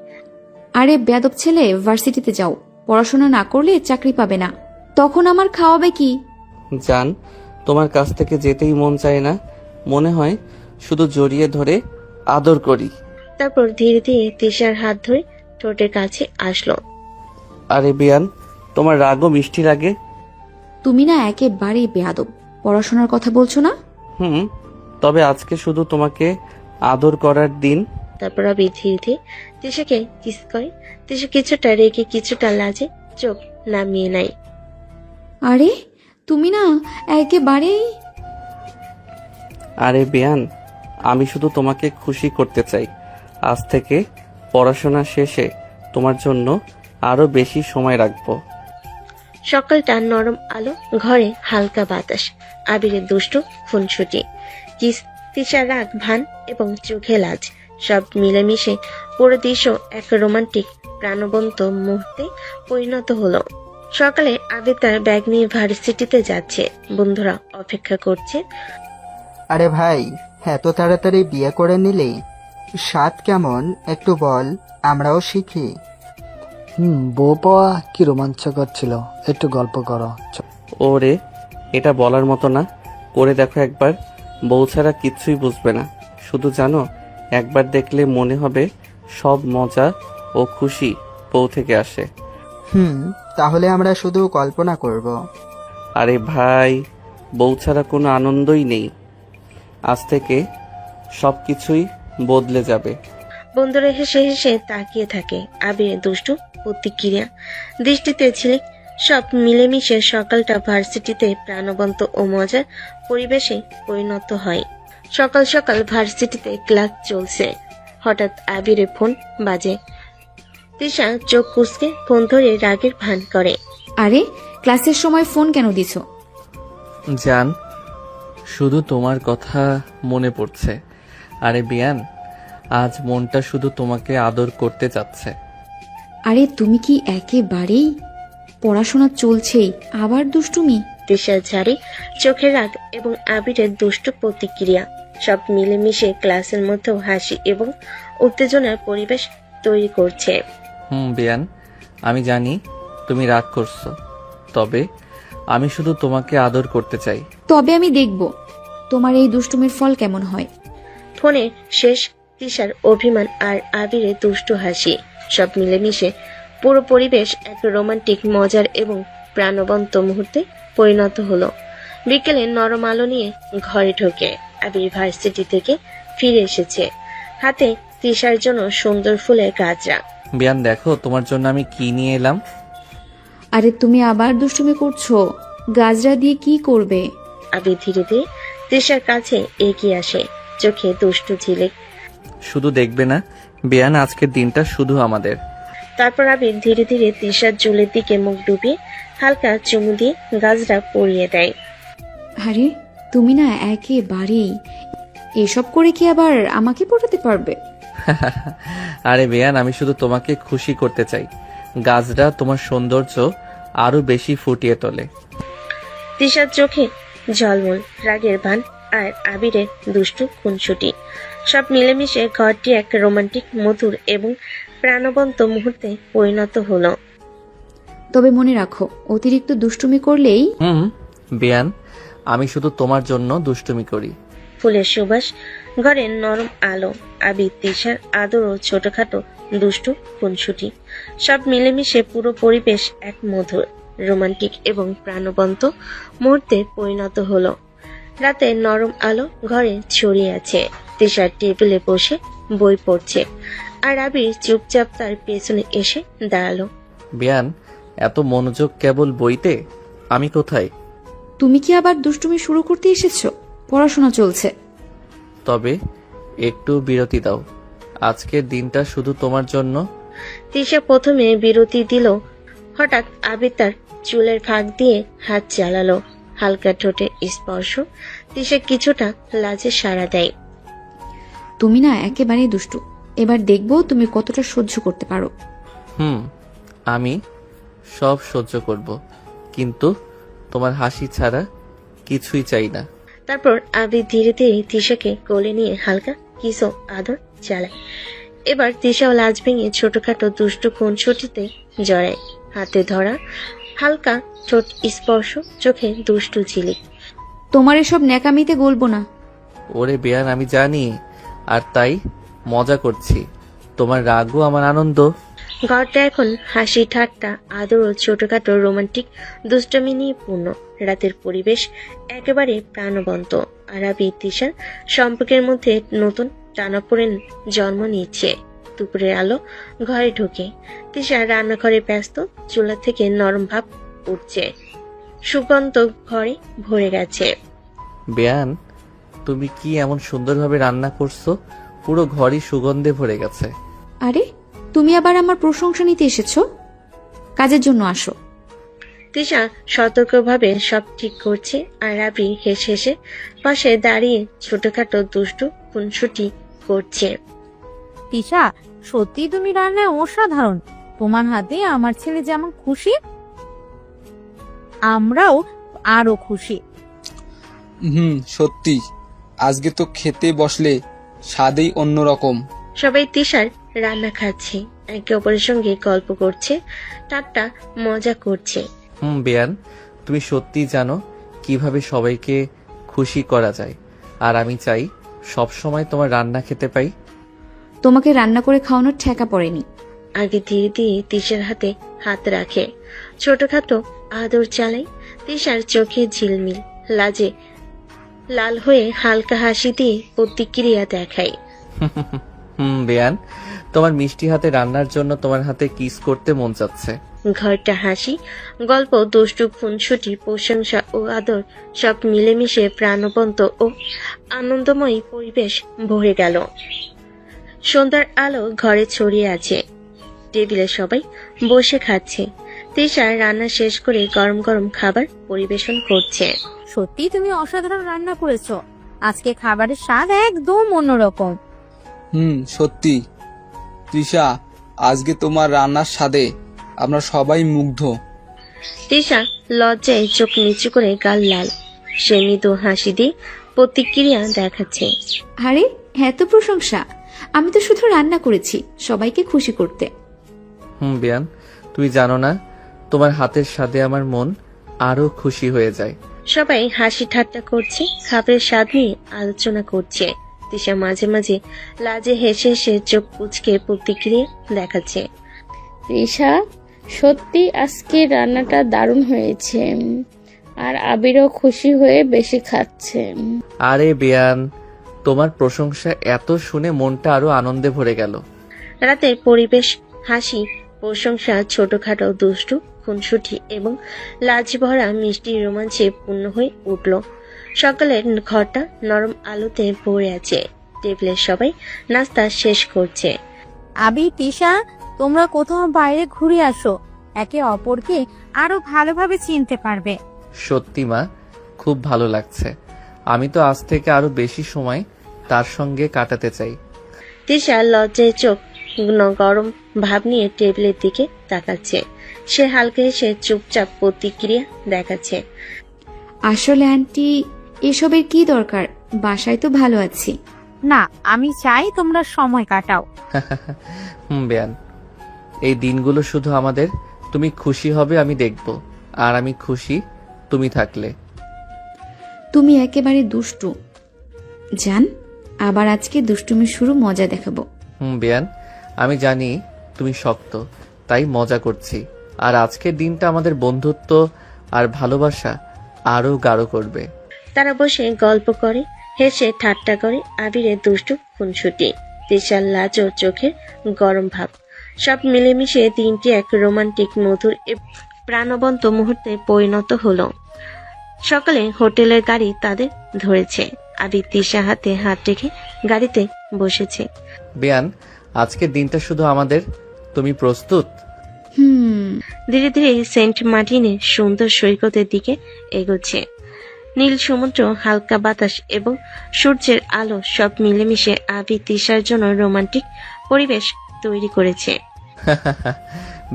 S2: আরে বেয়াদব ছেলে, ভার্সিটিতে যাও। পড়াশোনা না করলে চাকরি পাবে না, তখন আমার খাওয়াবে কি?
S1: জান, তোমার কাছ থেকে যেতেই মন চায় না, মনে হয় শুধু জড়িয়ে ধরে আদর করি।
S3: তারপর ধীরে ধীরে তিশার হাত ধরে ঠোঁটের কাছে আসলো।
S1: আরে বিয়ান, তোমার রাগও মিষ্টি লাগে।
S2: তুমি না একেবারেই বেয়াদব। পড়াশোনার কথা বলছো না?
S1: তবে আজকে শুধু তোমাকে আদর করার দিন।
S3: তারপর আবির ধীরে ধীরে তিশাকে কিস করে। তিশা কিছুটা রেগে কিছুটা লাজে চোখ নামিয়ে নেয়।
S2: আরে তুমি না একেবারেই।
S1: আরে বিয়ান, আমি শুধু তোমাকে খুশি করতে চাই। আজ থেকে পড়াশোনা শেষে তোমার জন্য আরো বেশি সময় রাখবো।
S3: সকালটা নরম আলো, ঘরে হালকা বাতাস, আবিরের দুষ্টু খুনসুটি, কিস, তিশার রাগ, ভান এবং চোখে লাজ, সব মিলেমিশে পুরো দৃশ্য এক রোমান্টিক প্রাণবন্ত মুহূর্তে পরিণত হলো। সকালে আবির তার ব্যাগ নিয়ে ভার্সিটিতে যাচ্ছে। বন্ধুরা অপেক্ষা করছে।
S9: আরে ভাই, এত তাড়াতাড়ি বিয়ে করে নিলি? স্বাদ কেমন একটু বল, আমরাও শিখি।
S10: বউ পাওয়া কি রোমাঞ্চকর ছিল, একটু গল্প করো।
S1: ওরে, এটা বলার মতো না, করে দেখো একবার। বউ ছাড়া কিচ্ছুই বুঝবে না। শুধু জানো, একবার দেখলে মনে হবে সব মজা ও খুশি বউ থেকে আসে।
S9: তাহলে আমরা শুধু কল্পনা করব।
S1: আরে ভাই, বউ ছাড়া কোনো আনন্দই নেই। আজ থেকে সব কিছুই বদলে যাবে।
S3: বন্ধুরা হেসে হেসে তাকিয়ে থাকে। আবিরের দুষ্টু প্রতিক্রিয়া দৃষ্টিতে ছিলে সব মিলেমিশে সকালটা ভার্সিটিতে প্রাণবন্ত ও মজার পরিবেশে পরিণত হয়। সকাল সকাল ভার্সিটিতে ক্লাস চলছে। হঠাৎ আবিরের ফোন বাজে। তিশা চোখ কুঁচকে ফোন ধরে রাগের ভান করে।
S2: আরে ক্লাসের সময় ফোন কেন দিছো?
S1: জান, শুধু তোমার কথা মনে পড়ছে। আরে বিয়ান, আজ মনটা শুধু তোমাকে আদর করতে চাচ্ছে।
S2: আরে তুমি কি একেবারেই? পড়াশোনা চলছেই, আবার দুষ্টুমি?
S3: তিশা ঝাড়ে চোখের রাগ এবং আবিরের দুষ্ট প্রতিক্রিয়া সব মিলেমিশে ক্লাসের মধ্যেও হাসি এবং উত্তেজনার পরিবেশ তৈরি করছে।
S1: বিয়ান, আমি জানি তুমি রাগ করছো, তবে আমি শুধু তোমাকে আদর করতে চাই।
S2: তবে আমি দেখব তোমার এই দুষ্টুমির ফল কেমন হয়।
S3: ফোনে শেষ তিশার অভিমান আর আবিরের দুষ্ট হাসি, সব মিলেমিশে পুরো পরিবেশ এক রোমান্টিক মজার এবং প্রাণবন্ত মুহূর্তে পরিণত হলো। বিকেলে নরম আলো নিয়ে ঘরে ঢোকে। আবির ভার্সিটি থেকে ফিরে এসেছে, হাতে তিশার জন্য সুন্দর ফুলের গাজরা।
S1: বিয়ান, দেখো তোমার জন্য আমি কি নিয়ে এলাম।
S2: আরে তুমি আবার দুষ্টুমি করছো? গাজরা দিয়ে কি করবে?
S3: আবির ধীরে ধীরে তিশার কাছে এগিয়ে আসে, চোখে দুষ্টু ঝিলিক।
S1: শুধু দেখবে না বিয়ান, আজকের দিনটা শুধু আমাদের।
S3: তারপর আবির ধীরে ধীরে তিশার চুলের দিকে মুখ ডুবিয়ে হালকা চুমু দিয়ে গাজরা পরিয়ে দেয়।
S2: আরে তুমি না একেবারেই। এসব করে কি আবার আমাকে পড়াতে পারবে?
S1: আরে বিয়ান, আমি শুধু তোমাকে খুশি করতে চাই। গাজরা তোমার সৌন্দর্য আরো বেশি ফুটিয়ে তোলে।
S3: তিশার চোখে ঝলমল রাগের ভান আর আবিরের দুষ্টু খুনসুটি, সব মিলেমিশে ঘরটি এক রোমান্টিক মধুর এবং প্রাণবন্ত মুহূর্তে পরিণত হলো।
S2: তবে মনে রাখো, অতিরিক্ত দুষ্টুমি করলেই।
S1: বিয়ান, আমি শুধু তোমার জন্য দুষ্টুমি করি।
S3: ফুলের সুবাস, ঘরের নরম আলো, আবির তিশার আদর ও ছোটখাটো দুষ্টু খুনসুটি, সব মিলেমিশে পুরো পরিবেশ এক মধুর, রোমান্টিক এবং প্রাণবন্ত মুহূর্তে পরিণত হলো। রাতে নরম আলো ঘরে ছড়িয়ে আছে। তিশার টেবিলে বসে বই পড়ছে, আর আবির চুপচাপ তার পেছনে এসে দাঁড়ালো।
S1: বিয়ান, এত মনোযোগ কেবল বইতে? আমি কোথায়?
S2: তুমি কি আবার দুষ্টুমি শুরু করতে এসেছো? পড়াশোনা চলছে।
S1: তবে একটু বিরতি দাও। আজকের দিনটা শুধু তোমার জন্য।
S3: তিশা প্রথমে বিরতি দিল, হঠাৎ আবির তার চুলের ফাঁক দিয়ে হাত চালালো। হালকা ঠোঁটে স্পর্শ। তিশা কিছুটা লাজে সাড়া দেয়।
S2: তুমি না একেবারেই দুষ্টু। এবার দেখবো তুমি কতটা সহ্য করতে পারো।
S1: আমি সব সহ্য করব, কিন্তু তোমার হাসি ছাড়া কিছুই চাই না।
S3: তারপর আবির ধীরে ধীরে তিশাকে কোলে নিয়ে হালকা কিসো আদর চালায়। এবার তিশাও লাজ ভেঙে ছোটখাটো দুষ্টু খুনসুটিতে জড়ায়। হাতে ধরা, হালকা ঠোঁট স্পর্শ, চোখে দুষ্টু ঝিলিক।
S2: তোমার এসব ন্যাকামিতে গলবো না।
S1: ওরে বেয়ান, আমি জানি, আর তাই মজা করছি। তোমার রাগও আমার আনন্দ।
S3: ঘরটা এখন হাসি ঠাট্টা, আদর ও ছোটখাটো রোমান্টিক দুষ্টমি নিয়ে পূর্ণ। রাতের পরিবেশ একেবারে প্রাণবন্ত। আর আবির তিশার সম্পর্কের মধ্যে নতুন টানাপোড়েন জন্ম নিচ্ছে। দুপুরের আলো ঘরে ঢোকে। তিশা রান্নাঘরে ব্যস্ত। চুলা থেকে নরম ভাব উঠছে, সুগন্ধ ঘরে ভরে গেছে।
S1: বেয়ান, তুমি কি এমন সুন্দরভাবে রান্না করছো, পুরো ঘরই সুগন্ধে ভরে গেছে।
S2: আরে তুমি আবার আমার প্রশংসা নিতে এসেছো? কাজের জন্য আসো।
S3: তিশা সতর্কভাবে সব ঠিক করছে, আর আবির হেসে হেসে পাশে দাঁড়িয়ে ছোটখাটো দুষ্টু খুনসুটি করছে।
S4: তিশা, সত্যি তুমি রান্নায় অসাধারণ। তোমার হাতে আমার ছেলে যেমন খুশি, আমরাও আরো খুশি।
S6: সত্যি আজকে তো খেতে বসলে স্বাদেই অন্যরকম।
S3: সবাই তিশার রান্না খাচ্ছে, একে অপরের সঙ্গে গল্প করছে, ঠাট্টা মজা করছে।
S1: বেয়ান, তুমি সত্যি জানো কিভাবে সবাইকে খুশি করা যায়, আর আমি চাই সব সময় তোমার রান্না খেতে পাই।
S2: তোমাকে রান্না করে খাওয়ানোর ঠেকা পড়েনি।
S3: আগে ধীরে ধীরে তিশার হাতে হাত রাখে, ছোটখাটো আদর চালায়। তিশার চোখে ঝিলমিল, লাজে লাল হয়ে হালকা হাসি দিয়ে প্রতিক্রিয়া দেখায়।
S1: বেয়ান, তোমার মিষ্টি হাতে রান্নার জন্য তোমার হাতে কিস করতে মন চাচ্ছে।
S3: ঘরটা হাসি, গল্প, দুষ্টু খুনসুটি, প্রশংসা ও আদর সব মিলেমিশে প্রাণবন্ত ও আনন্দময় পরিবেশ ভরে গেল। সন্ধ্যার আলো ঘরে ছড়িয়ে আছে। টেবিলে সবাই বসে খাচ্ছে। তিশা রান্না শেষ করে গরম গরম খাবার পরিবেশন করছে।
S4: সত্যি তুমি অসাধারণ রান্না করেছো। আজকে খাবারের স্বাদ একদম অন্যরকম।
S6: সত্যি তৃষা, আজকে তোমার রান্নার স্বাদে আমরা সবাই মুগ্ধ।
S3: তিশা লজ্জায় চোখ নিচু করে গাল লাল। সে মৃদু হাসি দিয়ে প্রতিক্রিয়া দেখাচ্ছে।
S2: আরে এত প্রশংসা! আমি তো শুধু রান্না করেছি সবাইকে খুশি করতে।
S1: বেয়ান, তুমি জানো না, তোমার হাতের স্বাদে আমার মন আরো খুশি হয়ে যায়।
S3: সবাই হাসি ঠাট্টা করছে, খাবারের স্বাদ নিয়ে আলোচনা করছে। তিশা মাঝে মাঝে লাজে হেসে হেসে চোখ কুঁচকে প্রতিক্রিয়া দেখাচ্ছে।
S5: তৃষা, সত্যি আজকে রান্নাটা দারুণ হয়েছে। আর আবিরও খুশি হয়ে বেশি খাচ্ছে।
S1: আরে বেয়ান, তোমার প্রশংসা এত শুনে মনটা আরো আনন্দে ভরে গেল।
S3: রাতের পরিবেশ হাসি, প্রশংসা, ছোটখাটো দুষ্টু খুনসুটি এবং লাজ ভরা মিষ্টি রোমাঞ্চে পূর্ণ হয়ে উঠল। সকালের ঘরটা নরম আলোতে ভরে আছে। টেবিলের সবাই নাস্তা শেষ করছে।
S4: আবি, তিশা, তোমরা কোথাও বাইরে ঘুরে আসো, একে অপরকে আরো ভালোভাবে চিনতে পারবে।
S1: সত্যি মা, খুব ভালো লাগছে। আমি তো আজ থেকে আরো বেশি সময় তার সঙ্গে কাটাতে চাই।
S3: তিশা লজ্জায় চোখ গরম ভাব নিয়ে টেবিলের দিকে তাকাচ্ছে। সে হালকা হেসে চুপচাপ প্রতিক্রিয়া দেখাচ্ছে।
S2: আসলে আন্টি, এসবের কি দরকার? বাসায় তো ভালো আছি।
S4: না, আমি চাই তোমরা সময় কাটাও।
S1: বেয়ান, এই দিনগুলো শুধু আমাদের। তুমি খুশি হবে আমি দেখব, আর আমি খুশি তুমি থাকলে।
S2: তুমি একেবারে দুষ্টু জান। আবার আজকে দুষ্টুমি শুরু, মজা দেখাবো।
S1: বেয়ান, আমি জানি তুমি শক্ত, তাই মজা করছি। আর আজকের দিনটা আমাদের বন্ধুত্ব আর ভালোবাসা আরো গাঢ় করবে।
S3: তারা বসে গল্প করে, হেসে ঠাট্টা করে। আবিরের দুষ্টু খুনসুটি, তিশার লাজ ও চোখের গরম ভাব সব মিলেমিশে দিনটি এক রোমান্টিক, মধুর প্রাণবন্ত মুহূর্তে পরিণত হলো। সকালে হোটেলের গাড়ি তাদের ধরেছে। আবির তিশা হাতে হাত রেখে গাড়িতে বসেছে।
S1: বেয়ান, আজকের দিনটা শুধু আমাদের। তুমি প্রস্তুত?
S3: ধীরে ধীরে সেন্ট মার্টিনের সুন্দর সৈকতের দিকে এগোচ্ছে। নীল সমুদ্র, হালকা বাতাস এবং সূর্যের আলো সব মিলেমিশে আবি তিশার জন্য রোমান্টিক পরিবেশ তৈরি করেছে।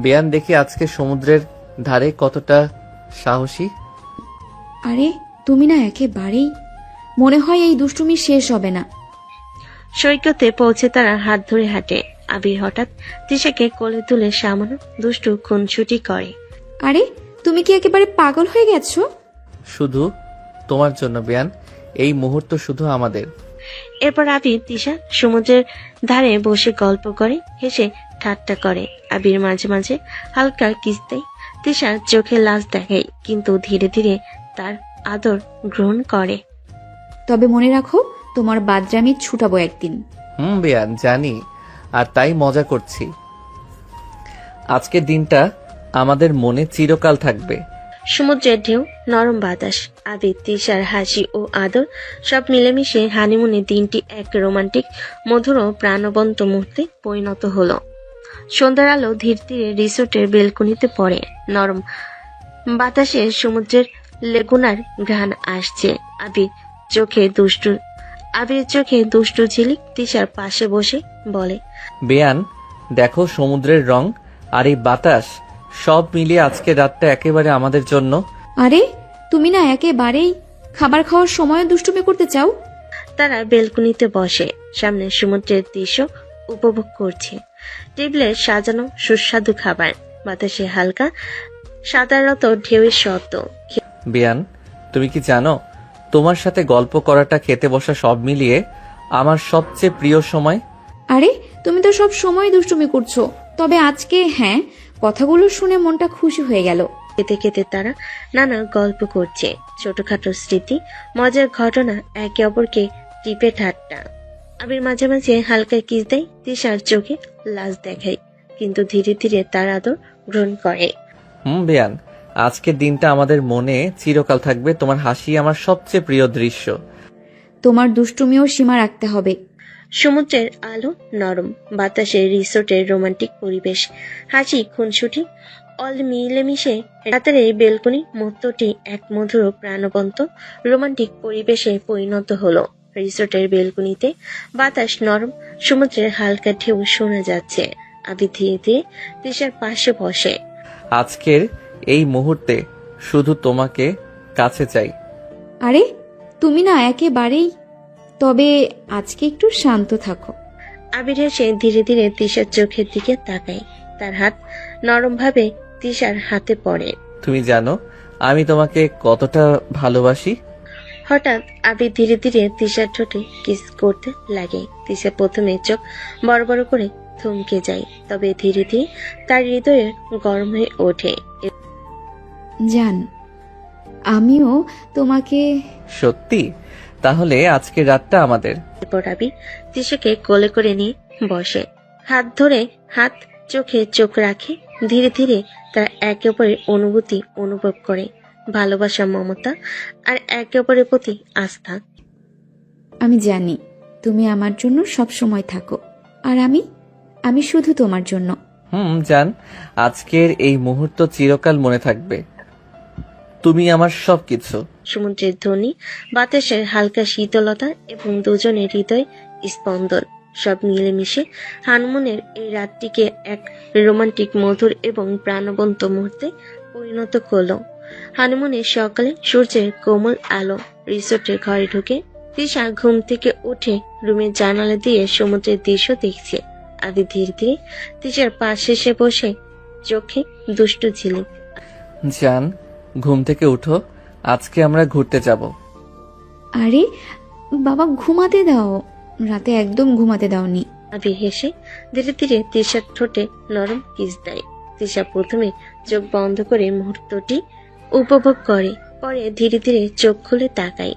S1: বেয়ান, দেখি আজকে সমুদ্রের ধারে কতটা সাহসী।
S2: আরে তুমি না একেবারেই, মনে হয় এই দুষ্টুমি শেষ হবে না।
S3: সৈকতে পৌঁছে তারা হাত ধরে হাঁটে। আবির হঠাৎ তিশাকে কোলে তুলে সামান্য দুষ্টু খুনছুটি করে।
S2: আরে তুমি কি একেবারে পাগল হয়ে গেছো?
S1: শুধু তোমার জন্য বেয়ান, এই মুহূর্ত শুধু আমাদের।
S3: এরপর আবির তিশা সমুদ্রের ধারে বসে গল্প করে, হেসে ঠাট্টা করে। আবির মাঝে মাঝে হালকা কিস দেয়। তিশার চোখে লাজ দেখায়, কিন্তু ধীরে ধীরে তার আদর গ্রহণ করে।
S2: তবে মনে রাখো, তোমার বাদরামি ছুটাবো একদিন।
S1: বেয়ান, জানি, আর তাই মজা করছি। আজকের দিনটা আমাদের মনে চিরকাল থাকবে।
S3: সমুদ্রের ঢেউ, নরম বাতাস, আবির, তিশার হাসি ও আদর সব মিলেমিশে হানিমুনের দিনটি এক রোমান্টিক, মধুর ও প্রাণবন্ত মুহূর্তে পরিণত হলো। সন্ধ্যার আলো ধীরে ধীরে রিসোর্টের বেলকনিতে পড়ে। নরম বাতাসে সমুদ্রের লেগুনার ঘ্রাণ আসছে। আবির চোখে দুষ্টু ঝিলিক তিশার পাশে বসে বলে,
S1: বেয়ান, দেখো সমুদ্রের রং আর এই বাতাস সব মিলিয়ে আজকের রাতটা একেবারে আমাদের জন্য।
S2: আরে তুমি না একেবারেই খাবার খাওয়ার সময় দুষ্টুমি করতে চাও।
S3: তারা বেলকনিতে বসে সামনে সমুদ্রের দৃশ্য উপভোগ করছে। টেবিলে সাজানো সুস্বাদু খাবার, বাতাসে হালকা সাদারত ঢেউয়ের শব্দ।
S1: বেয়ান, তুমি কি জানো, তোমার সাথে গল্প করাটা, খেতে বসা সব মিলিয়ে আমার সবচেয়ে প্রিয় সময়।
S2: আরে তুমি তো সব সময় দুষ্টুমি করছো, তবে আজকে হ্যাঁ, কথাগুলো শুনে মনটা খুশি হয়ে গেল।
S3: খেতে খেতে তারা নানা গল্প করছে, ছোটখাটো স্মৃতি, মজার ঘটনা, একে অপরকে টিপে ঠাট্টা। আবির মাঝে মাঝে হালকা কিস দেয়, তিশার চোখে লাজ দেখায়, কিন্তু ধীরে ধীরে তার আদর গ্রহণ করে।
S1: বেয়ান, আজকের দিনটা আমাদের মনে চিরকাল থাকবে। তোমার হাসি আমার সবচেয়ে প্রিয় দৃশ্য।
S2: তোমার দুষ্টুমিও সীমা রাখতে হবে।
S3: সমুদ্রের আলো, নরম বাতাসে রিসোর্টের রোমান্টিক পরিবেশ, হাসি, খুনসুটি অল মিলেমিশে রাতের এই বেলকনি মুহূর্তটি এক মধুর, প্রাণবন্ত, রোমান্টিক পরিবেশে পরিণত হলো। রিসোর্টের বেলকনিতে বাতাস নরম, সমুদ্রের হালকা ঢেউ শোনা যাচ্ছে। আবির ধীরে ধীরে তিশার পাশে বসে।
S1: আজকের এই মুহূর্তে শুধু তোমাকে কাছে চাই।
S2: আরে তুমি না একেবারেই, তবে আজকে একটু শান্ত থাকো।
S3: আবির হেসে ধীরে ধীরে তিশার চোখের দিকে তাকায়। তার হাত নরমভাবে তিশার হাতে পড়ে।
S1: তুমি জানো আমি তোমাকে কতটা ভালোবাসি।
S3: হঠাৎ আবির ধীরে ধীরে তিশার ঠোঁটে কিস করতে লাগে। তিশা প্রথমে চোখ বড় বড় করে থমকে যায়, তবে ধীরে ধীরে তার হৃদয়ে গরম হয়ে ওঠে।
S2: জান, আমিও তোমাকে।
S1: সত্যি? তাহলে আজকের রাতটা আমাদের।
S3: এরপর আবির তিশাকে কোলে করে নিয়ে বসে, হাত ধরে হাত, চোখে চোখ রাখে। ধীরে ধীরে তারা একে অপরের অনুভূতি অনুভব করে, ভালোবাসা, মমতা আর একে অপরের প্রতি আস্থা।
S2: আমি জানি তুমি আমার জন্য সব সময় থাকো, আর আমি শুধু তোমার জন্য।
S1: জান, আজকের এই মুহূর্ত চিরকাল মনে থাকবে। তুমি আমার সবকিছু।
S3: সমুদ্রের ধ্বনি, বাতাসের হালকা শীতলতা এবং দুজনের হৃদয় স্পন্দন সব মিলেমিশে হানিমুনের এই রাতটিকে এক রোমান্টিক, মধুর এবং প্রাণবন্ত মুহূর্তে পরিণত করলো। হানিমুনের সকালে সূর্যের কোমল আলো রিসোর্টের ঘরে ঢুকে তিশা ঘুম থেকে উঠে রুমের জানালা দিয়ে সমুদ্রের দৃশ্য দেখছে। আবির ধীরে ধীরে তিশার পাশে এসে বসে, চোখে দুষ্টু ঝিলিক।
S1: জান, ঘুম থেকে উঠো, আজকে আমরা ঘুরতে যাব।
S2: আরে বাবা, ঘুমাতে দাও, রাতে একদম ঘুমাতে দাওনি।
S3: আবির হেসে ধীরে ধীরে তিশার ঠোঁটে নরম কিস দেয়। তিশা প্রথমে চোখ বন্ধ করে মুহূর্তটি উপভোগ করে, পরে ধীরে ধীরে চোখ খুলে তাকায়।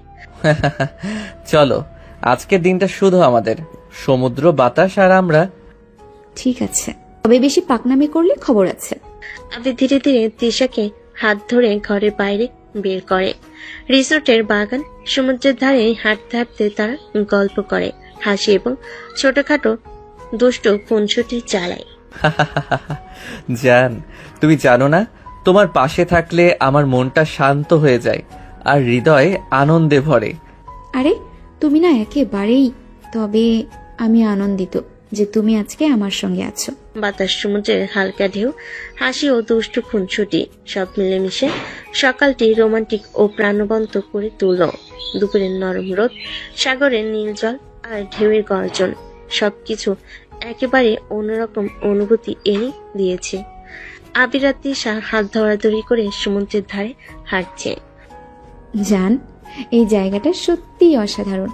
S1: চলো, আজকের দিনটা শুধু আমাদের, সমুদ্র, বাতাস আর আমরা।
S2: ঠিক আছে, তবে বেশি পাকনামি করলে খবর আছে।
S3: আবির ধীরে ধীরে তিশাকে হাত ধরে ঘরের বাইরে বের করে। রিসোর্টের বাগান, সমুদ্রের ধারে হাঁটতে হাঁটতে তারা গল্প করে, হাসি এবং ছোটখাটো দুষ্ট খুনসুটি চালায়।
S1: জান, তুমি জানো না, তোমার পাশে থাকলে আমার মনটা শান্ত হয়ে যায় আর হৃদয় আনন্দে ভরে।
S2: আরে তুমি না একেবারেই, তবে আমি আনন্দিত যে তুমি আজকে আমার সঙ্গে আছো।
S3: বাতাস, সমুদ্রের হালকা ঢেউ, হাসি ও দুষ্টু খুনছুটি সব মিলেমিশে সকালটি রোমান্টিক ও প্রাণবন্ত করে তুলল। দুপুরের নরম রোদ, সাগরের নীল জল আর ঢেউয়ের গর্জন সবকিছু একেবারে অন্যরকম অনুভূতি এনে দিয়েছে। আবির আর তিশা হাত ধরাধরি করে সমুদ্রের ধারে হাঁটছে।
S2: জান, এই জায়গাটা সত্যিই অসাধারণ,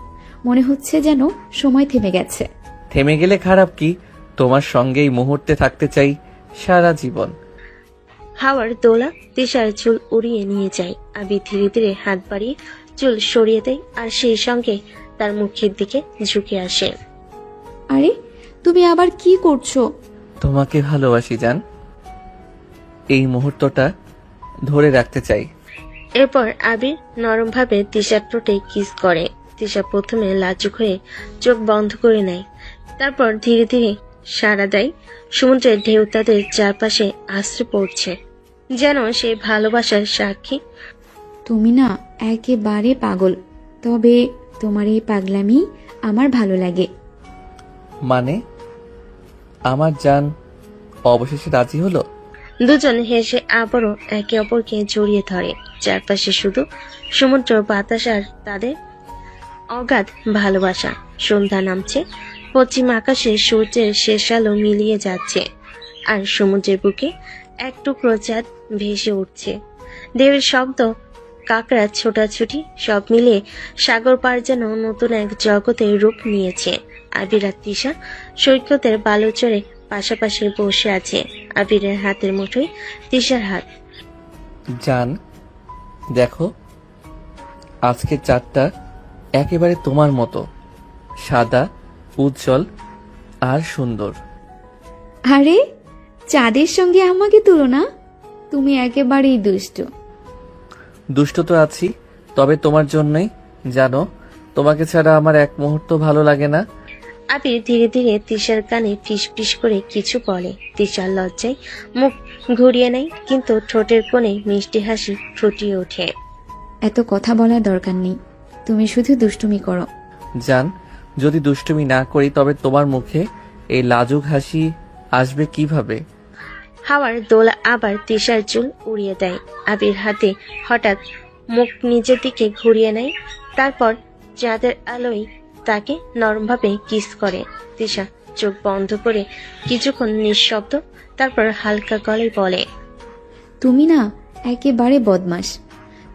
S2: মনে হচ্ছে যেন সময় থেমে গেছে।
S1: থেমে গেলে খারাপ কি, তোমার সঙ্গে এই মুহূর্তে থাকতে চাই সারা জীবন।
S3: হাওয়ার দোলা তিশার চুল উড়িয়ে নিয়ে যায়। আবির ধীরে ধীরে হাত বাড়িয়ে চুল সরিয়ে দেয় আর সেই সঙ্গে তার মুখের দিকে ঝুঁকে আসে।
S2: আরে তুমি আবার কি করছো?
S1: তোমাকে ভালোবাসি জান, এই মুহূর্তটা ধরে রাখতে চাই।
S3: এরপর আবির নরমভাবে তিশার ঠোঁটে কিস করে। তিশা প্রথমে লাজুক হয়ে চোখ বন্ধ করে নেয়, তারপর ধীরে ধীরে সাড়া দেয়। সমুদ্রের ঢেউ তাদের চারপাশে আশ্রে পড়ছে, যেন সে ভালোবাসার সাক্ষী।
S2: তুমি না একেবারে পাগল, তবে তোমার এই পাগলামি আমার ভালো লাগে।
S1: মানে আমার জান অবশেষে রাজি হলো?
S3: দুজন হেসে আবারও একে অপরকে জড়িয়ে ধরে। চারপাশে শুধু সমুদ্র, বাতাস আর তাদের অগাধ ভালোবাসা। সন্ধ্যা নামছে, পশ্চিম আকাশে সূর্যের শেষ আলো মিলিয়ে যাচ্ছে আর সমুদ্রের বুকে এক টুকরো চাঁদ ভেসে উঠছে। ঢেউয়ের শব্দ, কাকড়া ছোটাছুটি সব মিলিয়ে সাগর পার যেন নতুন এক জগতের রূপ নিয়েছে। আবির আর তিশা সৈকতের বালুচরে পাশাপাশি বসে আছে। আবিরের হাতের মুঠোয় তিশার হাত।
S1: জান দেখো, আজকের চাঁদটা একেবারে তোমার মতো, সাদা, উজ্জ্বল আর সুন্দর।
S2: আরে চাঁদের সঙ্গে আমাকে তুলনা, তুমি একেবারেই দুষ্ট।
S1: দুষ্ট তো আছি, তবে তোমার জন্যই। জানো, তোমাকে ছাড়া আমার এক মুহূর্ত ভালো লাগে না।
S3: আবির ধীরে ধীরে তিশার কানে ফিস ফিস করে কিছু বলে। তিশার লজ্জায় মুখ ঘুরিয়ে নেয়, কিন্তু ঠোঁটের কোণে মিষ্টি হাসি ফুটিয়ে ওঠে।
S2: এত কথা বলার দরকার নেই, তুমি শুধু দুষ্টুমি করো।
S1: জান, যদি দুষ্টুমি না করি তবে তোমার মুখে এই লাজুক হাসি আসবে কিভাবে?
S3: হাওয়ার দোলা আবার তিশার চুল উড়িয়ে দেয়। আবির হাতে হঠাৎ মুখ নিজের দিকে ঘুরিয়ে নেয়, তারপর চাঁদের আলোয় তাকে নরমভাবে কিস করে। তিশা চোখ বন্ধ করে কিছুক্ষণ নিঃশব্দ, তারপর হালকা গলায় বলে,
S2: তুমি না একেবারে বদমাশ,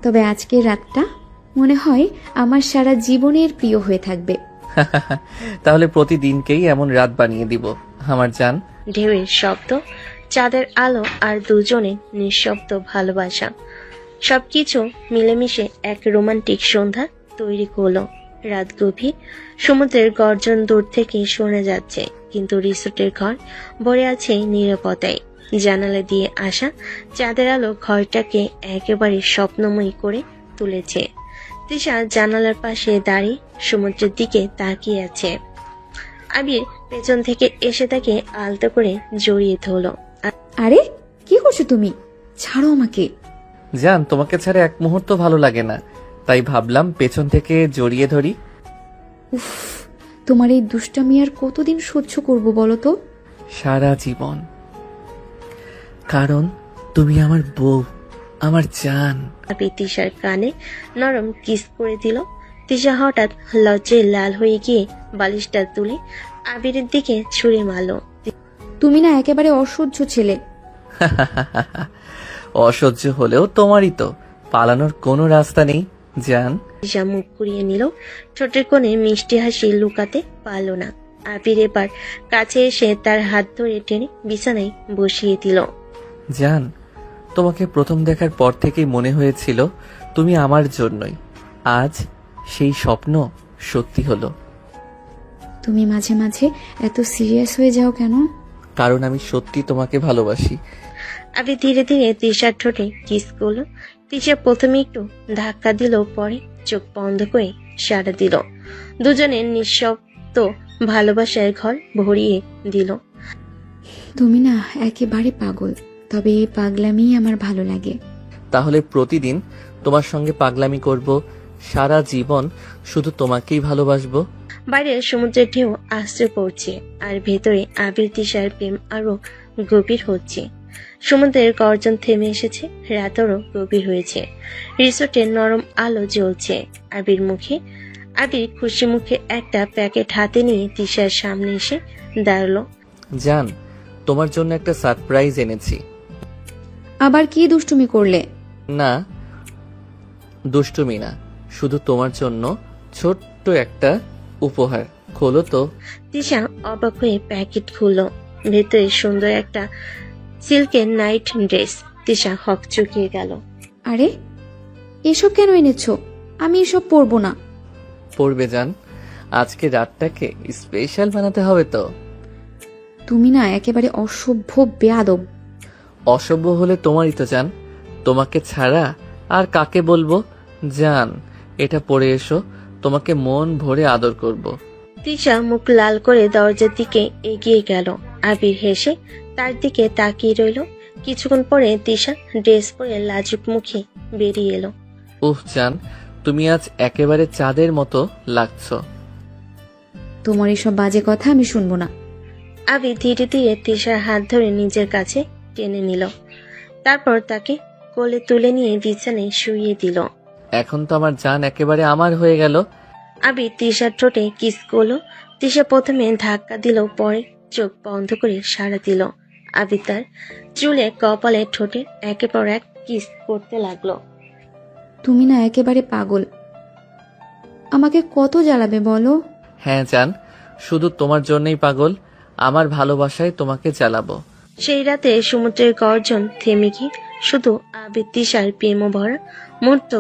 S2: তবে আজকের রাতটা মনে হয় আমার সারা জীবনের প্রিয় হয়ে থাকবে।
S1: তাহলে প্রতিদিনকেই এমন রাত বানিয়ে দিব আমার জান।
S3: ঢেউয়ের শব্দ, চাঁদের আলো আর দুজনের নিঃশব্দ ভালোবাসা সবকিছু মিলেমিশে এক রোমান্টিক সন্ধ্যা তৈরি করলো। রাত গভীর, সমুদ্রের গর্জন দূর থেকে শোনা যাচ্ছে, কিন্তু রিসোর্টের ঘর ভরে আছে নীরবতায়। জানালা দিয়ে আসা চাঁদের আলো ঘরটাকে একেবারে স্বপ্নময়ী করে তুলেছে। তিশা জানালার পাশে দাঁড়িয়ে সমুদ্রের দিকে তাকিয়ে আছে। আবির পেছন থেকে এসে তাকে আলতো করে জড়িয়ে ধরল।
S2: আরে কি করছো তুমি? ছাড়ো আমাকে।
S1: জান, তোমাকে ছাড়া এক মুহূর্ত ভালো লাগে না, তাই ভাবলাম পেছন থেকে জড়িয়ে ধরি।
S2: উফ, তোমার এই দুষ্টামি আর কতদিন সহ্য করব বলো তো?
S1: সারা জীবন, কারণ তুমি আমার বউ, আমার জান।
S3: আবির তিশার কানে নরম কিস করে দিল। তিশা হঠাৎ লজ্জায় লাল হয়ে গিয়ে বালিশটা তুলে আবিরের দিকে ছুঁড়ে মারল।
S2: তুমি না একেবারে অসহ্য ছেলে।
S1: অসহ্য হলেও তোমারই তো পালানোর কোনো রাস্তা নেই জান।
S3: তিশা মুখ কুড়িয়ে নিল, ঠোঁটের কোণে মিষ্টি হাসি লুকাতে পারল না। আবির এবার কাছে এসে তার হাত ধরে টেনে বিছানায় বসিয়ে দিল।
S1: জান, তোমাকে প্রথম দেখার পর থেকেই মনে হয়েছিল তুমি আমার জন্যই। আজ সেই স্বপ্ন সত্যি হলো।
S2: তুমি মাঝে মাঝে এত সিরিয়াস হয়ে যাও কেন?
S1: কারণ আমি সত্যি তোমাকে ভালোবাসি।
S3: আবির ধীরে ধীরে তিশার ঠোঁটে কিস করলো। তিশা প্রথমে একটু ধাক্কা দিল, পরে চোখ বন্ধ করে সাড়া দিল। দুজনের নিঃশব্দ ভালোবাসার ঘর ভরিয়ে দিল।
S2: তুমি না একেবারে পাগল, তবে এই পাগলামি আমার ভালো লাগে।
S1: তাহলে প্রতিদিন তোমার সঙ্গে পাগলামি করব, সারা জীবন শুধু তোমাকেই ভালোবাসবো।
S3: বাইরে সমুদ্রের ঢেউ আশ্রে পড়ছে, আর ভেতরে আবির তিশার প্রেম আরো গভীর হচ্ছে। সমুদ্রের গর্জন থেমে এসেছে, রাতেরও গভীর হয়েছে। রিসোর্টের নরম আলো জ্বলছে। আবির খুশি মুখে একটা প্যাকেট হাতে নিয়ে তিশার সামনে এসে দাঁড়ালো।
S1: জান, তোমার জন্য একটা সারপ্রাইজ এনেছি।
S2: আবার কি দুষ্টুমি করলে?
S1: না, দুষ্টুমি না, শুধু তোমার জন্য ছোট্ট একটা উপহার। খোলো তো।
S3: তিশা অবাক হয়ে প্যাকেট খুললো। ভেতরে সুন্দর একটা সিল্কের নাইট ড্রেস। তিশা হকচকিয়ে গেল।
S2: আরে, এসব কেন এনেছো? আমি এসব পরবো না।
S1: পড়বে জান, আজকে রাতটাকে স্পেশাল বানাতে হবে তো।
S2: তুমি না একেবারে অসভ্য বেয়াদব।
S1: অসভ্য হলে তোমারই তো জান, তোমাকে ছাড়া আর কাকে বলবো। জান, এটা পরে এসো, তোমাকে মন ভরে আদর করব।
S3: তিশা মুখ লাল করে দরজার দিকে এগিয়ে গেল। আবির হেসে তার দিকে তাকিয়ে রইল। কিছুক্ষণ পরে তিশা ড্রেস পরে লাজুক মুখে বেরিয়ে এলো।
S1: উফ জান, তুমি আজ একেবারে চাঁদের মতো লাগছো।
S2: তোমার এসব বাজে কথা আমি শুনবো না।
S3: আবির ধীরে ধীরে তিশার হাত ধরে নিজের কাছে টেনে নিল। তারপর তাকে কোলে তুলে নিয়ে বিছানায় শুইয়ে দিল।
S1: এখন তো আমার জান একেবারে আমার হয়ে গেল।
S3: আবির তিশার ঠোঁটে কিস করলো। তিশা প্রথমে ধাক্কা দিল, পরে চোখ বন্ধ করে সাড়া দিল। আবির তার চুলে, কপালে, ঠোঁটে একের পর এক কিস করতে লাগলো।
S2: তুমি না একেবারে পাগল। আমাকে কত জ্বালাবে বলো?
S1: হ্যাঁ জান, শুধু তোমার জন্যই পাগল। আমার ভালোবাসায় তোমাকে জ্বালাবো।
S3: সেই রাতে সমুদ্রের গর্জন থেমে গিয়ে শুধু আবির তিশার প্রেম ভরা মুহূর্ত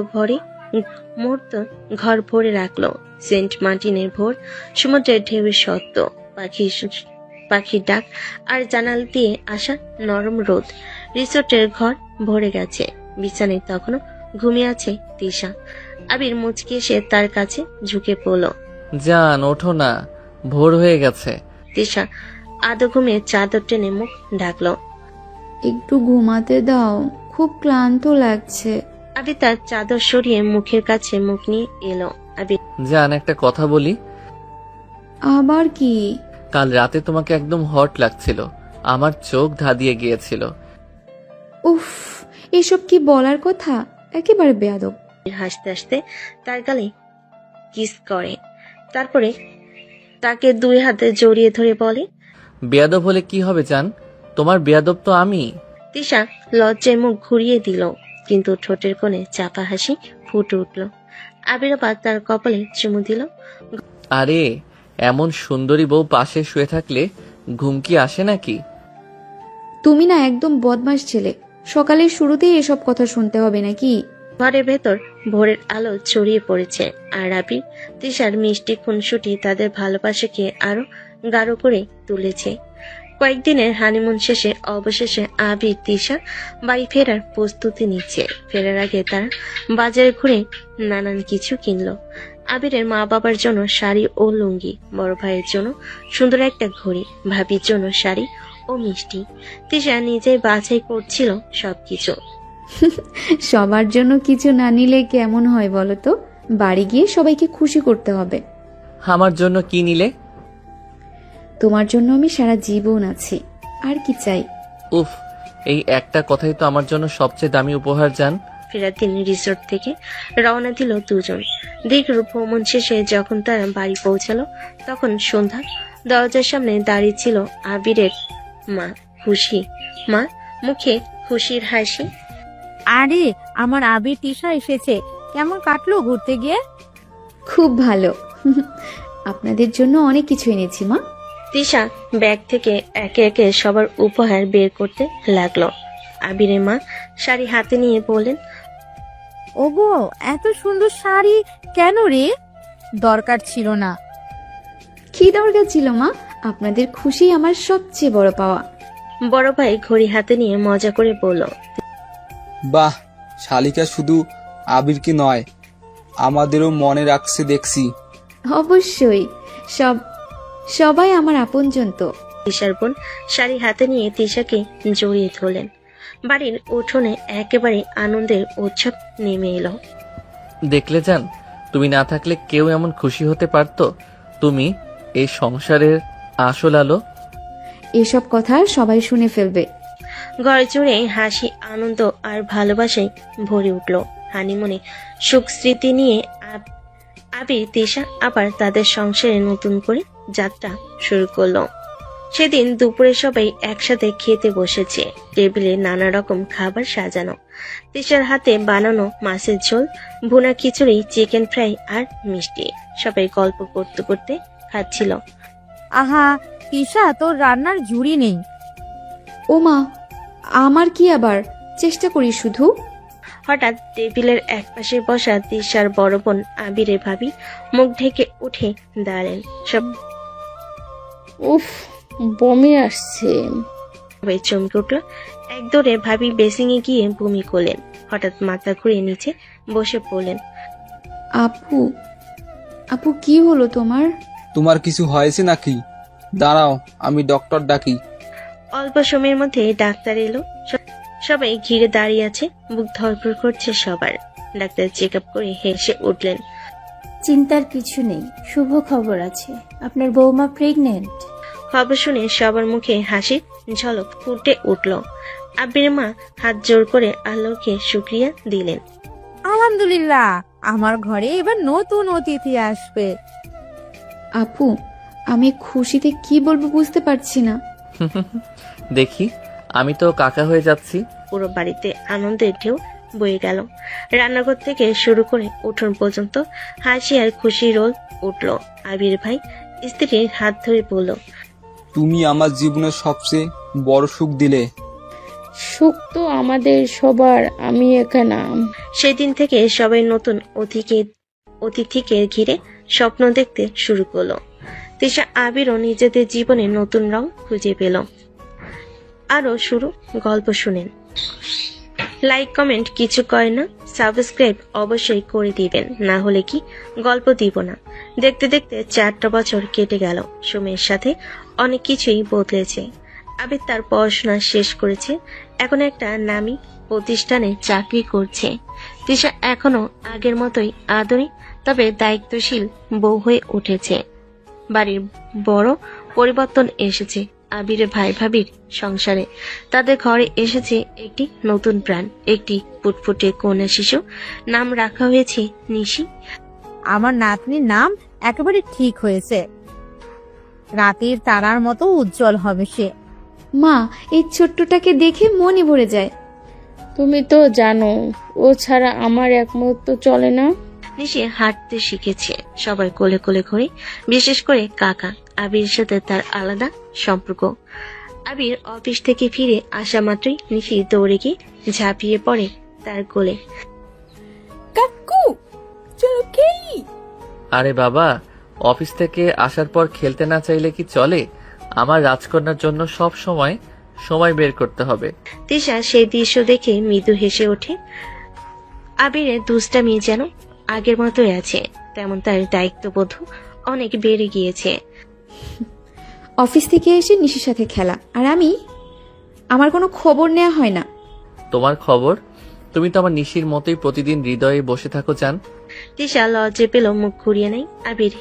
S3: ঘর ভরে রাখলো। সেন্ট মার্টিনের ভোর, সমুদ্রের ঢেউয়ের শব্দ, পাখির ডাক, আর জানাল দিয়ে আসা নরম রোদ। রিসোর্টের ঘর ভরে গেছে। বিছানায় তখনও ঘুমিয়ে আছে তিশা। আবির মুচকি এসে তার কাছে ঝুঁকে পড়ল।
S1: জান, ওঠো না, ভোর হয়ে গেছে।
S3: তিশা আদো ঘুমিয়ে চাদর টেনে মুখ ঢাকলো।
S2: একটু ঘুমাতে দাও, খুব ক্লান্ত লাগছে।
S3: আবির তার চাদর সরিয়ে মুখের কাছে মুখ নিয়ে এলো। আবির,
S1: জান, একটা কথা বলি।
S2: আবার কি?
S1: কাল রাতে তোমাকে একদম হট লাগছিল, আমার চোখ ধাঁধিয়ে গিয়েছিল।
S2: উফ, এসব কি বলার কথা? একেবারে বেয়াদব।
S3: হাসতে হাসতে তার গালে কিস করে। তারপরে তাকে দুই হাতে জড়িয়ে ধরে বলে,
S1: বেয়াদব হলে কি হবে জান, তোমার বেয়াদব তো আমি।
S3: তিশা লজ্জায় মুখ ঘুরিয়ে দিল, কিন্তু ঠোঁটের কোণে চাপা হাসি ফুটে উঠল। আবির আবার তার কপালে চুমু দিল।
S1: আরে, এমন সুন্দরী বউ পাশে শুয়ে থাকলে ঘুম কি আসে নাকি?
S2: তুমি না একদম বদমাশ ছেলে। সকালের শুরুতেই এসব কথা শুনতে হবে নাকি?
S3: ঘরের ভেতর ভোরের আলো ছড়িয়ে পড়েছে, আর আবির তিশার মিষ্টি খুনসুটি তাদের ভালোবাসাকে আরো গাঢ় করে তুলেছে। কয়েকদিনের হানিমুন শেষে অবশেষে আবির তিশা বাড়ি ফেরার প্রস্তুতি নিচ্ছে। ফেরার আগে তারা বাজারে ঘুরে নানান কিছু কিনলো। আবিরের মা বাবার জন্য শাড়ি ও লুঙ্গি, বড় ভাইয়ের জন্য সুন্দর একটা ঘড়ি, ভাবির জন্য শাড়ি ও মিষ্টি। তিশা নিজেই বাছাই করছিল সবকিছু।
S2: সবার জন্য কিছু না নিলে কেমন হয় বলো তো? বাড়ি গিয়ে সবাইকে খুশি করতে হবে।
S1: আমার জন্য কি নিলে?
S2: তোমার জন্য আমি সারা জীবন আছি, আর কি চাই?
S1: উফ, এই একটা কথাই তো আমার জন্য সবচেয়ে দামি উপহার জান।
S3: ফেরার দিন রিসোর্ট থেকে রওনা দিল দুজন। দীর্ঘ ভ্রমণ শেষে যখন তারা বাড়ি পৌঁছালো, তখন সন্ধ্যা। দরজার সামনে দাঁড়িয়ে ছিল আবিরের মা খুশি। মা মুখে খুশির হাসি।
S4: আরে, আমার আবির তিশা এসেছে। কেমন কাটলো ঘুরতে গিয়ে?
S2: খুব ভালো। আপনাদের জন্য অনেক কিছু এনেছি মা।
S3: তিশা ব্যাগ থেকে একে একে সবার উপহার বের করতে লাগলো। আবিরের মা শাড়ি হাতে নিয়ে বললেন,
S4: ওগো, এত সুন্দর শাড়ি কেন রে? দরকার ছিল না।
S2: কি দরকার ছিল মা? আপনাদের খুশি আমার সবচেয়ে বড় পাওয়া।
S3: বড় ভাই ঘড়ি হাতে নিয়ে মজা করে বলল,
S6: বাহ, শালিকা শুধু আবিরকে নয়, আমাদেরও মনে রাখছে দেখছি।
S2: অবশ্যই, সবাই আমার আপনজন তো।
S3: তিশার বোন শাড়ি হাতে নিয়ে তিশাকে জড়িয়ে ধরলেন। বাড়ির উঠোনে একেবারে আনন্দের উৎসব নেমে এলো।
S1: দেখলে যান, তুমি না থাকলে কেউ এমন খুশি হতে পারতো? তুমি এই সংসারের আসল আলো।
S2: এসব কথা সবাই শুনে ফেলবে।
S3: ঘর জুড়ে হাসি, আনন্দ আর ভালোবাসায় ভরে উঠল। হানিমুনে সুখ স্মৃতি নিয়ে আবির তিশা আবার তাদের সংসারে নতুন করে যাত্রা শুরু করলো। সেদিন দুপুরে সবাই একসাথে খেতে বসেছে। টেবিলে নানা রকম খাবার সাজানো। তিশার হাতে বানানো মাছের ঝোল, ভুনা খিচুড়ি, চিকেন ফ্রাই আর মিষ্টি। সবাই গল্প করতে করতে খাচ্ছিল।
S4: আহা তিশা, তোর রান্নার জুড়ি নেই।
S2: ও মা, আমার কি আবার? চেষ্টা করি শুধু।
S3: হঠাৎ টেবিলের একপাশে বসা তিশার বড় বোন আবিরের ভাবি মুখ ঢেকে উঠে দাঁড়ালেন।
S5: উফ, বমি আসছে।
S3: সবাই চমকে উঠল। এক দৌড়ে ভাবি বেসিংয়ে গিয়ে বমি করলেন। হঠাৎ মাথা ঘুরিয়ে নিচে বসে পড়লেন।
S2: আপু, আপু কি হলো তোমার?
S6: তোমার কিছু হয়েছে নাকি? দাঁড়াও, আমি ডক্টর ডাকি।
S3: অল্প সময়ের মধ্যে ডাক্তার এলো। সবাই ঘিরে দাঁড়িয়ে আছে। বুক ধড়ফড় করছে সবার। ডাক্তার চেক আপ করে হেসে উঠলেন।
S11: চিন্তার কিছু নেই, শুভ খবর আছে, আপনার বৌমা প্রেগনেন্ট।
S3: খবর শুনে সবার মুখে হাসির ঝলক ফুটে উঠল। আবির মা হাত জোর করে আল্লাহকে শুকরিয়া দিলেন।
S4: আলহামদুলিল্লাহ, আমার ঘরে এবার নতুন অতিথি আসবে।
S2: আপু, আমি খুশিতে কি বলবো বুঝতে পারছি না।
S1: দেখি, আমি তো কাকা হয়ে যাচ্ছি।
S3: পুরো বাড়িতে আনন্দের ঢেউ বয়ে গেল। রান্নাঘর থেকে শুরু করে উঠোন পর্যন্ত হাসি আর খুশি রোল উঠল। আবির ভাই স্ত্রীর হাত ধরে বলল,
S6: তুমি আমার জীবনের সবচেয়ে বড় সুখ দিলে।
S5: সুখ তো আমাদের সবার, আমি একা।
S3: সেদিন থেকে সবাই নতুন অতিথিকে ঘিরে স্বপ্ন দেখতে শুরু করলো। তিশা আবিরও নিজেদের জীবনে নতুন রং খুঁজে পেল। আরো শুরু গল্প শুনেন। লাইক কমেন্ট কিছু করে না, সাবস্ক্রাইব অবশ্যই করে দিবেন, না হলে কি গল্প দিব না। দেখতে দেখতে 4টা বছর কেটে গেল। সময়ের সাথে অনেক কিছুই বদলেছে। আবির তার পড়াশোনা শেষ করেছে, এখন একটা নামী প্রতিষ্ঠানে চাকরি করছে। তিশা এখনো আগের মতোই আদরে তবে দায়িত্বশীল বউ হয়ে উঠেছে। বাড়ির বড় পরিবর্তন এসেছে আবিরের ভাই ভাবির সংসারে। তাদের ঘরে এসেছে একটি নতুন প্রাণ, একটি ফুটফুটে কন্যা শিশু। নাম রাখা হয়েছে নিশি।
S4: আমার নাতনির নাম একেবারে ঠিক হয়েছে, রাতের তারার মতো উজ্জ্বল হবে সে।
S2: মা, এই ছোট্টটাকে দেখে মনই ভরে যায়।
S5: তুমি তো জানো, ও ছাড়া আমার এক মুহূর্ত চলে না।
S3: নিশি হাঁটতে শিখেছে, সবাই কোলে কোলে ঘুরে, বিশেষ করে কাকা। আবির সাথে তার আলাদা সম্পর্ক। আবির অফিস থেকে ফিরে আসা মাত্রই নিশি দৌড়ে গিয়ে ঝাঁপিয়ে পড়ে তার কোলে।
S11: কাকু, চলো খেলি।
S1: আরে বাবা, অফিস থেকে আসার পর খেলতে না চাইলে কি চলে? আমার রাজকন্যার জন্য সব সময় বের করতে হবে।
S3: তিশা সেই দৃশ্য দেখে মৃদু হেসে ওঠে। আবিরের দুষ্টামি যেন আগের মতোই আছে, তেমন তার দায়িত্ববোধ অনেক বেড়ে গিয়েছে।
S2: অফিস থেকে এসে নিশির সাথে খেলা, আর আমার কোনো খবর নেওয়া হয় না।
S1: তোমার খবর? তুমি তো আমার নিশির মতোই প্রতিদিন হৃদয়ে বসে থাকো জান।
S3: তিশা লজ্জে পেল, মুখ ঘুরিয়ে নেয়। আবির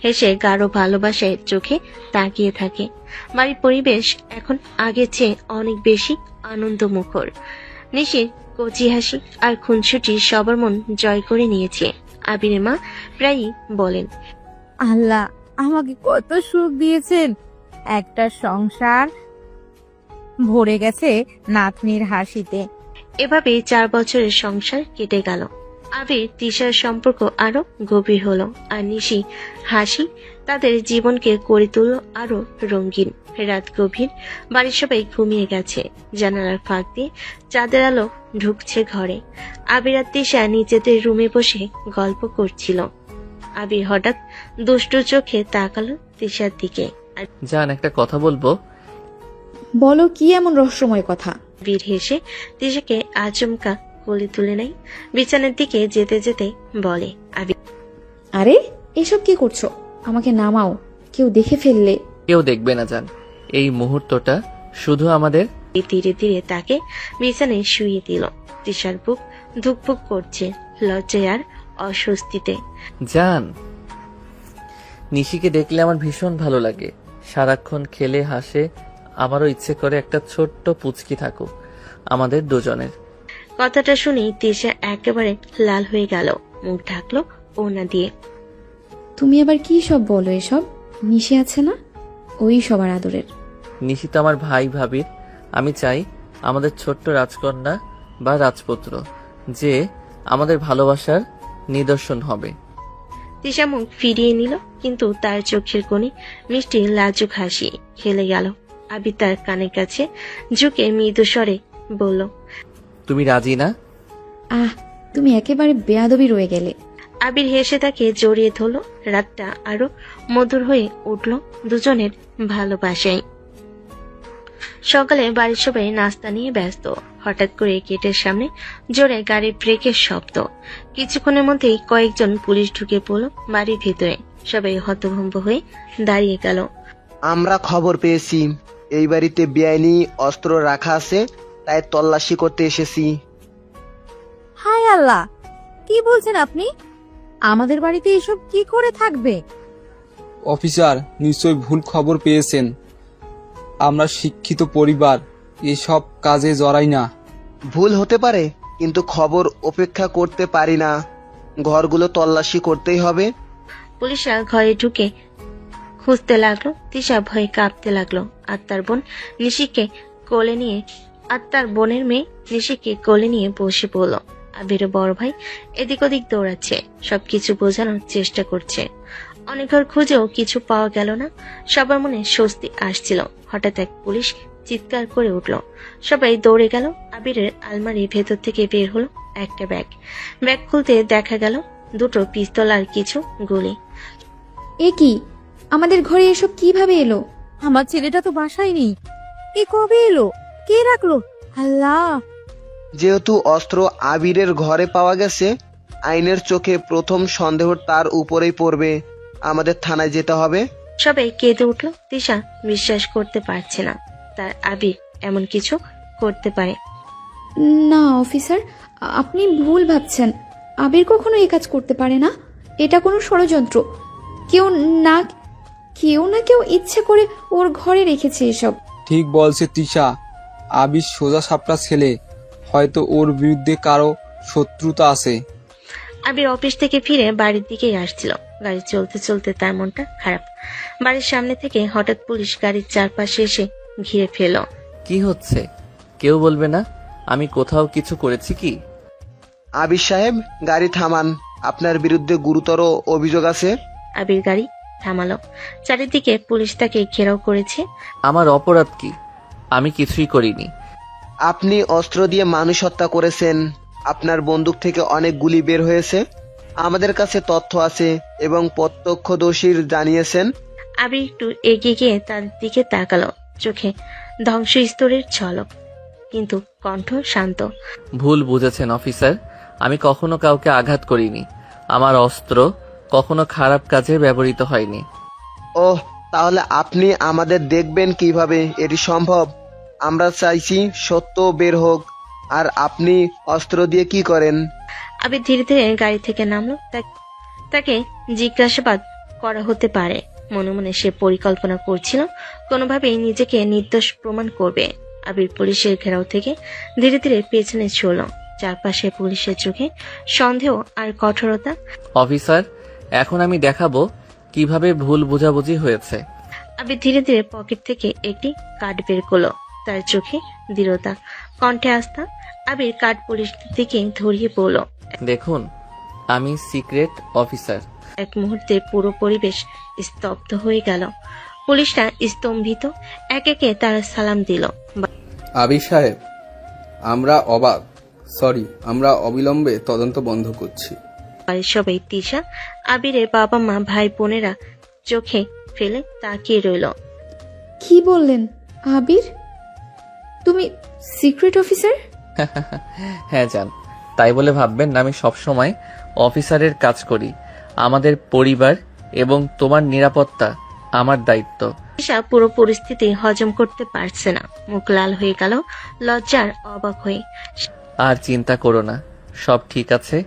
S3: হেসে গাঢ় ভালোবাসায় চোখে তাকিয়ে থাকে। বাড়ির পরিবেশ এখন আগের চেয়ে অনেক বেশি আনন্দমুখর। নিশির কচি হাসি আর খুনসুটি সবার মন জয় করে নিয়েছে। আবিরের মা প্রায়ই বলেন,
S4: আল্লাহ আমাকে কত সুখ দিয়েছেন, একটা সংসার ভরে গেছে নাতনির হাসিতে।
S3: এভাবে 4 বছরের সংসার কেটে গেল। আবির তিশার সম্পর্ক আরো গভীর হলো, আর নিশি হাসি তাদের জীবনকে করে তুলল আরো রঙিন। রাত গভীর, বাড়ির সবাই ঘুমিয়ে গেছে। জানালার ফাঁক দিয়ে চাঁদের আলো ঢুকছে ঘরে। আবির আর তিশা নিজেদের রুমে বসে গল্প করছিল। আবির হঠাৎ দুষ্টু চোখে তাকালো তিশার দিকে।
S1: জান, একটা কথা বলবো।
S2: বলো, কি এমন রহস্যময় কথা?
S3: আবির হেসে তিশাকে আচমকা কোলে তুলে নেয়। বিছানার দিকে যেতে যেতে বলে, আবির,
S2: আরে এসব কি করছো? আমাকে নামাও, কেউ দেখে ফেললে।
S1: কেউ দেখবে না জান, এই মুহূর্তটা শুধু আমাদের।
S3: ধীরে ধীরে তাকে বিছানায় শুইয়ে দিল। তিশার বুক ধুকপুক করছে লজ্জায় আর অস্বস্তিতে।
S1: জান, নিশিকে দেখলে আমার ভীষণ ভালো লাগে। সারাক্ষণ খেলে হাসে। আমারও ইচ্ছে করে একটা ছোট্ট পুচকি থাকুক আমাদের দুজনের।
S3: কথাটা শুনেই তিশা একেবারে লাল হয়ে গেল, মুখ ঢাকলো ওনা দিয়ে।
S2: তুমি আবার কি সব বলো এসব? নিশি আছে না, ওই সবার আদরের।
S1: নিশি তো আমার ভাই ভাবির। আমি চাই আমাদের ছোট্ট রাজকন্যা বা রাজপুত্র যে আমাদের ভালোবাসার নিদর্শন হবে।
S3: তিশা মুখ ফিরিয়ে নিল, কিন্তু তার চোখের কোণে মিষ্টি লাজুক হাসি খেলে গেল। আবির তার কানের কাছে ঝুঁকে মৃদু স্বরে বলল,
S1: তুমি রাজি না?
S2: আহ, তুমি একেবারে বেয়াদবি রয়ে গেলে।
S3: আবির হেসে তাকে জড়িয়ে ধরল। রাতটা আরো মধুর হয়ে উঠল দুজনের ভালোবাসায়। সকালে বাড়ির সবাই নাস্তা নিয়ে ব্যস্ত। হঠাৎ করে গেটের সামনে জোরে গাড়ির ব্রেকের শব্দ। কিছুক্ষণের মধ্যেই কয়েকজন পুলিশ ঢুকে পড়ল বাড়ির ভিতরে। সবাই হতভম্ব হয়ে দাঁড়িয়ে গেল।
S12: আমরা খবর পেয়েছি এই বাড়িতে বেআইনি অস্ত্র রাখা আছে, তাই তল্লাশি করতে এসেছি।
S4: হায় আল্লাহ, কি বলছেন আপনি? আমাদের বাড়িতে এসব কি করে থাকবে?
S6: অফিসার নিশ্চয়ই ভুল খবর পেয়েছেন। আমরা শিক্ষিত পরিবার, এসব কাজে জড়াই না।
S12: ভুল হতে পারে, কিন্তু খবর উপেক্ষা করতে পারি না। ঘরগুলো তল্লাশি করতেই হবে।
S3: পুলিশরা ঘরে ঢুকে খুঁজতে লাগলো। তিশা ভয়ে কাঁপতে লাগলো। আত্মার বোনের মেয়ে নিশিকে কোলে নিয়ে বসে পড়ল। আবির বড় ভাই এদিক ওদিক দৌড়াচ্ছে, সবকিছু বোঝানোর চেষ্টা করছে। অনেক ঘর খুঁজেও কিছু পাওয়া গেল না। সবার মনে স্বস্তি আসছিল। হঠাৎ এক পুলিশ চিৎকার করে উঠল। সবাই দৌড়ে গেল। আবিরের আলমারির ভেতর থেকে বের হলো একটা ব্যাগ। ব্যাগ খুলতে দেখা গেল দুটো পিস্তল আর কিছু গুলি।
S2: এ কি, আমাদের ঘরে এসব কিভাবে এলো?
S4: আমার ছেলেটা তো বাসায় নেই। এ কবে এলো? কে রাখলো? আল্লাহ!
S12: যেহেতু অস্ত্র আবিরের ঘরে পাওয়া গেছে, আইনের চোখে প্রথম সন্দেহ তার উপরেই পড়বে। আমাদের থানায় যেতে হবে।
S3: সবাই কেঁদে উঠল। তিশা বিশ্বাস করতে পারছে না তার আবির এমন কিছু করতে পারে।
S2: না অফিসার, আপনি ভুল ভাবছেন। আবির কখনো এই কাজ করতে পারে না। এটা কোনো ষড়যন্ত্র। কেউ না কেউ ইচ্ছে করে ওর ঘরে রেখেছে এসব।
S6: ঠিক বলছে তিশা। আবির সোজা সাপটা ছেলে, হয়তো ওর বিরুদ্ধে কারো শত্রুতা আছে।
S3: আবির অফিস থেকে ফিরে বাড়ির দিকেই আসছিল। গাড়ি চলতে চলতে তার মনটা খারাপ। বাড়ির সামনে থেকে হঠাৎ পুলিশ গাড়ির চারপাশে এসে ঘিরে ফেল।
S1: কি হচ্ছে? কেউ বলবে না আমি কোথাও কিছু করেছি কি?
S12: আবির সাহেব, গাড়ি থামান। আপনার বিরুদ্ধে গুরুতর অভিযোগ আছে।
S3: আবির গাড়ি থামালো। চারিদিকে পুলিশ তাকে ঘেরাও করেছে।
S1: আমার অপরাধ কি? আমি কিছুই করিনি।
S12: আপনি অস্ত্র দিয়ে মানুষ হত্যা করেছেন। আপনার বন্দুক থেকে অনেক গুলি বের হয়েছে। আমাদের কাছে তথ্য আছে এবং প্রত্যক্ষদর্শীর জানিয়েছেন।
S3: আবির একটু এগিয়ে গিয়ে তার দিকে তাকালো। চোখে ধ্বংসস্তূপের ঝলক, কিন্তু কণ্ঠ শান্ত।
S1: ভুল বুঝেছেন অফিসার। আমি কখনো কাউকে আঘাত করিনি। আমার অস্ত্র কখনো খারাপ কাজে ব্যবহৃত হয়নি।
S12: ওহ, তাহলে আপনি আমাদের দেখবেন কিভাবে? এটি সম্ভব? আমরা চাইছি সত্য বের হোক। আর আপনি অস্ত্র দিয়ে কি করেন?
S3: আবির ধীরে ধীরে গাড়ি থেকে নামলো। তাকে জিজ্ঞাসাবাদ করা হতে পারে। মনে মনে সে পরিকল্পনা করছিল কোনোভাবেই নিজেকে নির্দোষ প্রমাণ করবে। আবির পুলিশের ঘেরাও থেকে ধীরে ধীরে পেছনে চলল। চারপাশে পুলিশের চোখে সন্দেহ আর কঠোরতা।
S1: অফিসার, এখন আমি দেখাবো কিভাবে ভুল বোঝাবুঝি হয়েছে।
S3: আবির ধীরে ধীরে পকেট থেকে একটি কার্ড বের করলো। তার চোখে দৃঢ়তা, কণ্ঠে আস্থা। আবির কার্ড পুলিশের দিকে ধরিয়ে পড়ল।
S1: দেখুন, আমি সিক্রেট অফিসার।
S3: এক মুহূর্তে পুরো পরিবেশ স্তব্ধ হয়ে গেল। পুলিশরা স্তম্ভিত। এক একে তারা সালাম দিল।
S6: আবির সাহেব, আমরা অবাক। আমরা অবিলম্বে তদন্ত বন্ধ করছি।
S3: বাড়ির সবাই তিশা, আবিরের বাবা মা, ভাই বোনেরা চোখে ফেলে তাকিয়ে রইল।
S2: কি বললেন আবির? তুমি সিক্রেট অফিসার?
S1: হ্যাঁ জান, তাই বলে ভাববেন না আমি সবসময় অফিসারের কাজ করি। আমাদের পরিবার এবং তোমার নিরাপত্তা আমার দায়িত্ব।
S3: তিশা পুরো পরিস্থিতি হজম করতে পারছে না, মুখ লাল হয়ে গেল লজ্জার অবাক হয়ে।
S1: আর চিন্তা করো না, সব ঠিক আছে।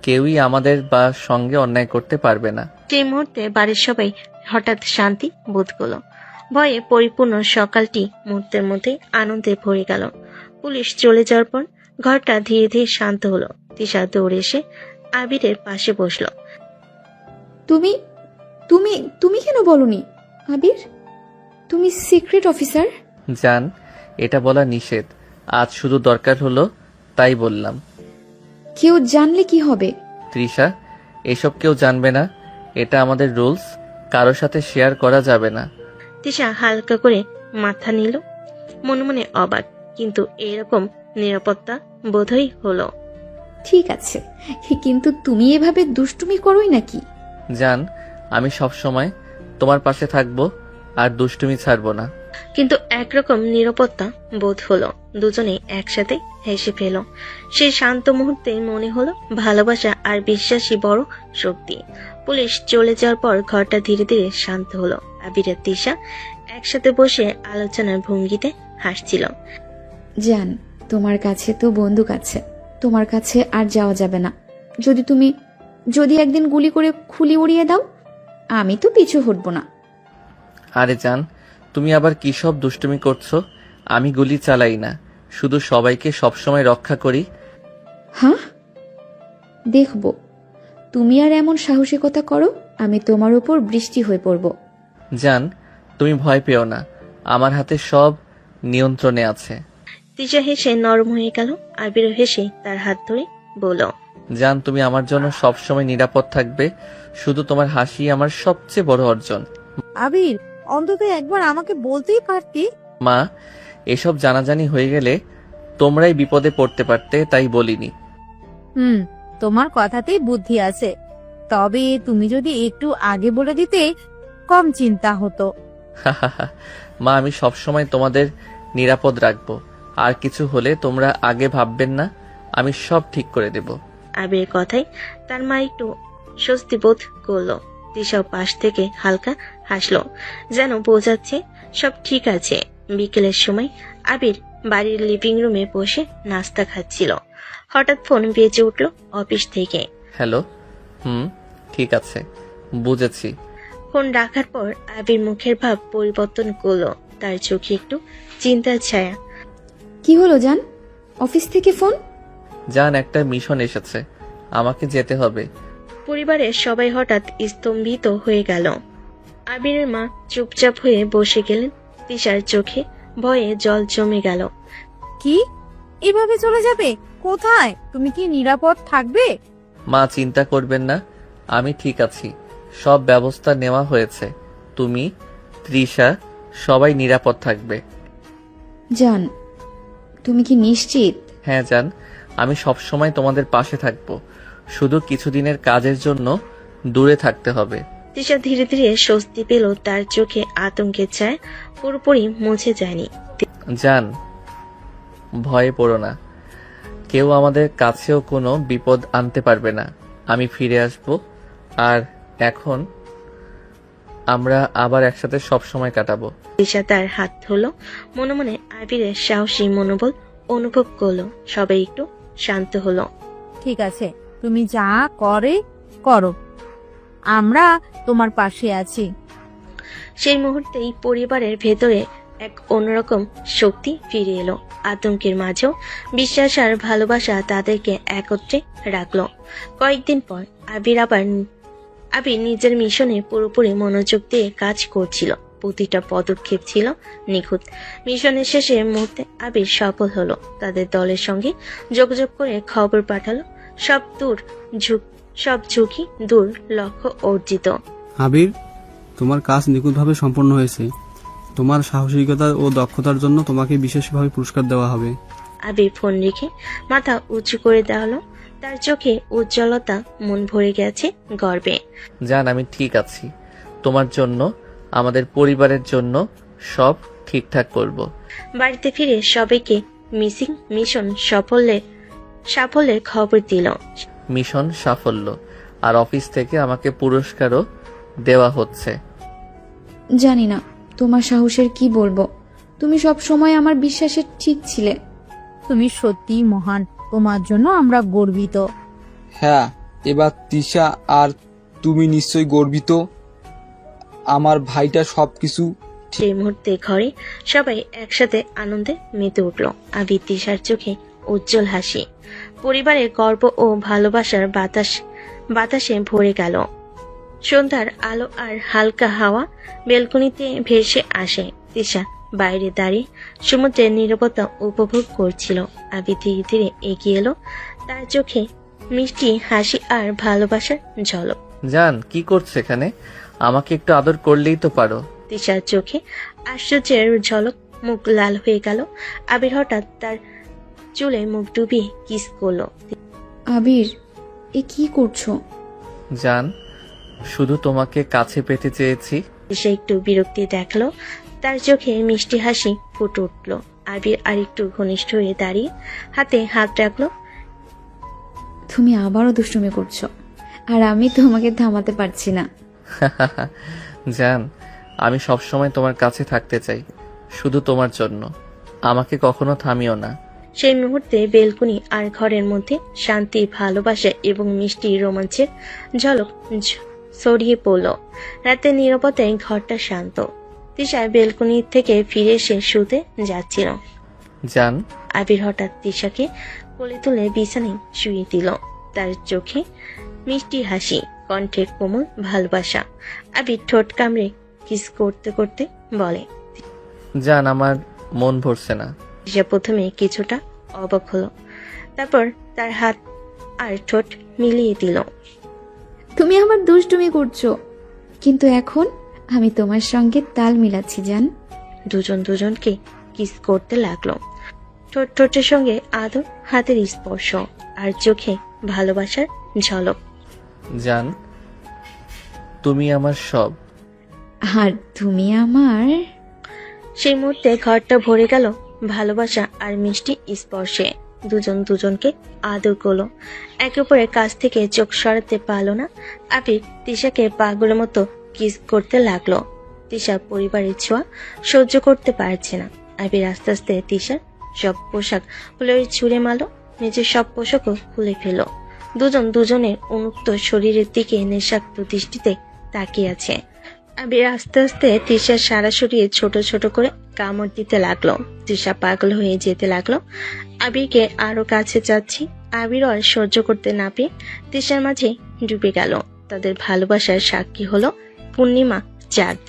S1: কেউই আমাদের বা সঙ্গে অন্যায় করতে পারবে না।
S3: সেই মুহূর্তে বাড়ির সবাই হঠাৎ শান্তি বোধ করলো। ভয়ে পরিপূর্ণ সকালটি মুহূর্তের মধ্যে আনন্দে ভরে গেল। পুলিশ চলে যাওয়ার পর ঘরটা ধীরে ধীরে শান্ত হলো। তিশা দৌড়ে এসে আবিরের পাশে বসলো।
S2: তুমি তুমি তুমি কেন বলনি আবির? তুমি সিক্রেট অফিসার?
S1: জান, এটা বলা নিষেধ। আজ শুধু দরকার হলো তাই বললাম।
S2: কেউ জানলে কি হবে?
S1: তৃষা, এসব কেউ জানবে না। এটা আমাদের রুলস, কারোর সাথে শেয়ার করা যাবে না।
S3: তিশা হালকা করে মাথা নিল, মনে মনে অবাক, কিন্তু এরকম নিরাপত্তা বোধই হলো।
S2: ঠিক আছে, কিন্তু তুমি এভাবে দুষ্টুমি করোই নাকি?
S1: জান, আমি সব সময় তোমার পাশে থাকবো আর দুষ্টুমি ছাড়বো না।
S3: কিন্তু একরকম নিরাপত্তা বোধ হলো। দুজনে একসাথে হেসে ফেল। সেই শান্ত মুহূর্তে মনে হলো ভালোবাসা আর বিশ্বাসী বড় শক্তি। পুলিশ চলে যাওয়ার পর ঘরটা ধীরে ধীরে শান্ত হলো। আবির আর তিশা একসাথে বসে আলোচনার ভঙ্গিতে হাসছিল।
S2: জান, তোমার কাছে তো বন্দুক আছে, তোমার কাছে আর যাওয়া যাবে না। যদি একদিন গুলি করে খুলি উড়িয়ে দাও, আমি তো পিছু হটবো না।
S1: আরে জান, তুমি আবার কি সব দুষ্টুমি করছো? আমি গুলি চালাই না, শুধু সবাইকে সবসময় রক্ষা করি।
S2: হ্যাঁ, দেখবো তুমি আর এমন সাহসিকতা করো, আমি তোমার উপর বৃষ্টি হয়ে পড়ব।
S1: জান, তুমি ভয় পেও না, আমার হাতে সব নিয়ন্ত্রণে আছে।
S3: তিশা হেসে নরম হয়ে গেল। আবির হেসে তার হাত ধরে বলল,
S1: জান, তুমি আমার জন্য সবসময় নিরাপদ থাকবে। শুধু তোমার হাসি আমার সবচেয়ে বড় অর্জন।
S4: আবির, অন্তত একবার আমাকে বলতেই পারতি।
S1: মা, এসব জানাজানি হয়ে গেলে তোমরাই বিপদে পড়তে পারতে, তাই বলিনি।
S4: তোমার কথাতেই বুদ্ধি আছে, তবে তুমি যদি একটু আগে বলে দিতে কম চিন্তা হতো।
S1: মা, আমি সবসময় তোমাদের নিরাপদ রাখবো। আর কিছু হলে তোমরা আগে ভাববেন না, আমি সব ঠিক করে দেব।
S3: আবির কথায় তার মা একটু স্বস্তি বোধ করলো। তিশাও পাশ থেকে হালকা হাসলো, যেন বোঝাচ্ছে সব ঠিক আছে। বিকেলের সময় আবির বাড়ির লিভিং রুমে বসে নাস্তা খাচ্ছিল। হঠাৎ ফোন বেজে উঠলো অফিস থেকে।
S1: হ্যালো। ঠিক আছে, বুঝেছি।
S3: ফোন রাখার পর আবির মুখের ভাব পরিবর্তন করলো, তার চোখে একটু চিন্তার ছায়া।
S2: কি হলো জান, অফিস থেকে ফোন?
S1: জান, একটা মিশন এসেছে, আমাকে যেতে হবে।
S3: পরিবারের সবাই হঠাৎ স্তম্ভিত হয়ে গেল। আবিরের মা চুপচাপ হয়ে বসে গেলেন। তিশার চোখে ভয়ে জল জমে গেল।
S4: কি, এভাবে চলে যাবে? কোথায়? তুমি কি নিরাপদ থাকবে?
S1: মা, চিন্তা করবেন না, আমি ঠিক আছি। সব ব্যবস্থা নেওয়া হয়েছে। তুমি, তৃষা, সবাই নিরাপদ থাকবে।
S2: জান, তুমি কি নিশ্চিত?
S1: হ্যাঁ জান, আমি সবসময় তোমাদের পাশে থাকবো। শুধু কিছুদিনের কাজের জন্য দূরে থাকতে হবে।
S3: তিশা ধীরে ধীরে স্বস্তি পেল, তার চোখে আতঙ্কের ছায়া পুরোপুরি মুছে যায়নি।
S1: জান, ভয়ে পড়ো না, কেউ আমাদের কাছেও কোনো বিপদ আনতে পারবে না। আমি ফিরে আসব, আর এখন আমরা আবার একসাথে সব সময় কাটাবো।
S3: তিশা তার হাত ধরলো, মনে মনে আবিরের সাহসী মনোবল অনুভব করলো। সবাই একটু শান্ত হলো।
S4: ঠিক আছে, তুমি যা করো, আমরা তোমার পাশে আছি।
S3: সেই মুহূর্তেই পরিবারের ভেতরে এক অন্যরকম শক্তি ফিরে এলো। আতঙ্কের মাঝেও বিশ্বাস আর ভালোবাসা তাদেরকে একত্রে রাখলো। কয়েকদিন পর আবির নিজের মিশনে পুরোপুরি মনোযোগ দিয়ে কাজ করছিল। প্রতিটা পদক্ষেপ ছিল নিখুঁত। মিশনের শেষে মুহূর্তে আবির সফল হলো। তাদের দলের সঙ্গে যোগাযোগ করে খবর পাঠালো। সব ঝুঁকি দূর, লক্ষ্য অর্জিত।
S6: আবির, তোমার কাজ নিখুঁতভাবে সম্পন্ন হয়েছে। তোমার সাহসিকতা ও দক্ষতার জন্য তোমাকে বিশেষভাবে পুরস্কার দেওয়া হবে।
S3: আবির ফোন রেখে মাথা উঁচু করে দেওয়ালো। তার চোখে উজ্জ্বলতা, মন ভরে গেছে গর্বে।
S1: জান, আমি ঠিক আছি। তোমার জন্য, আমাদের পরিবারের জন্য সব ঠিকঠাক করব।
S3: বাড়িতে ফিরে সবাইকে মিশন সাফল্যের খবর দিল।
S1: মিশন সাফল্য, আর অফিস থেকে আমাকে পুরস্কারও দেওয়া হচ্ছে।
S2: জানি না তোমার সাহসের কি বলবো, তুমি সব সময় আমার বিশ্বাসের ঠিক ছিলে।
S4: তুমি সত্যিই মহান, তোমার জন্য আমরা গর্বিত।
S6: হ্যাঁ, এবার তিশা আর তুমি নিশ্চয়ই গর্বিত। আমার ভাইটা সবকিছু
S3: সেই মুহূর্তে ঘরে সবাই একসাথে আনন্দে মেতে উঠল। আবির তিশার চোখে উজ্জ্বল হাসি, পরিবারের গর্ব ও ভালোবাসার বাতাসে ভরে গেল। সন্ধ্যার আলো আর হালকা হাওয়া বেলকনিতে ভেসে আসে। তিশা বাইরে দাঁড়িয়ে সমুদ্রের নীরবতা উপভোগ করছিল। আবির ধীরে ধীরে এগিয়ে এলো, তার চোখে মিষ্টি হাসি আর ভালোবাসার ঝলক।
S1: জান, কি করছে এখানে? আমাকে একটু আদর করলেই তো পারো।
S3: তিশার চোখে আশ্চর্যের ঝলক, মুখ লাল হয়ে গেল। আবির হঠাৎ তার চুলে মুখ ডুবিয়ে কিস করলো।
S2: আবির, এ কি করছো?
S1: জান, শুধু তোমাকে কাছে পেতে চেয়েছি।
S3: তিশা একটু বিরক্তি দেখলো, তার চোখে মিষ্টি হাসি ফুটে উঠল। আবির আর একটু ঘনিষ্ঠ হয়ে দাঁড়িয়ে হাতে হাত রাখলো।
S2: তুমি আবারও দুষ্টুমি করছো, আর আমি তোমাকে থামাতে পারছি না।
S1: জান, আমি সবসময় তোমার কাছে থাকতে চাই, শুধু তোমার জন্য। আমাকে কখনো থামিও না।
S3: সেই মুহূর্তে বেলকুনি আর ঘরের মধ্যে শান্তি, ভালোবাসা এবং মিষ্টি রোমাঞ্চের ঝলক ছড়িয়ে পড়ল। রাতের নীরবতায় ঘরটা শান্ত। তিশা বেলকুনি থেকে ফিরে এসে শুতে যাচ্ছিল।
S1: জান,
S3: আবির হঠাৎ তিশাকে কোলে তুলে বিছানায় শুয়ে দিল। তার চোখে মিষ্টি হাসি, কণ্ঠে কোমল ভালোবাসা। আবির ঠোঁট কামড়ে কিস করতে করতে বলে,
S1: জান, আমার মন ভরছে না।
S3: তিশা প্রথমে কিছুটা অবাক হলো, তারপর তার হাত আর ঠোঁট মিলিয়ে দিল।
S2: তুমি আমার দুষ্টুমি করছো, কিন্তু এখন আমি তোমার সঙ্গে তাল মিলাচ্ছি জান।
S3: দুজন দুজনকে কিস করতে লাগলো। ঠোঁটের সঙ্গে আদর, হাতের স্পর্শ আর চোখে ভালোবাসার ঝলক।
S1: জান, তুমি আমার সব।
S2: আর তুমি আমার।
S3: সেই মুহূর্তে ঘরটা ভরে গেল ভালোবাসা আর মিষ্টি স্পর্শে। দুজন দুজনকে আদর করলো, একে অপরের কাছ থেকে চোখ সরাতে পারলো না। আবির তিশাকে পাগলের মতো কিস করতে লাগলো। তিশা পরিবারের ছোঁয়া সহ্য করতে পারছে না। আবির আস্তে আস্তে তিশার সব পোশাক খুলে ছুঁড়ে মারলো, নিজের সব পোশাকও খুলে ফেলো। দুজন দুজনের উন্মুক্ত শরীরের দিকে নেশাক্ত দৃষ্টিতে তাকিয়ে আছে। আবির আস্তে আস্তে তিশার সারা শরীরে ছোট ছোট করে কামড় দিতে লাগলো। তিশা পাগল হয়ে যেতে লাগলো। আবিরকে আরো কাছে যাচ্ছি। আবির আর সহ্য করতে না পেয়ে তিশার মাঝে ডুবে গেল। তাদের ভালোবাসার সাক্ষী হলো পূর্ণিমা চাঁদ।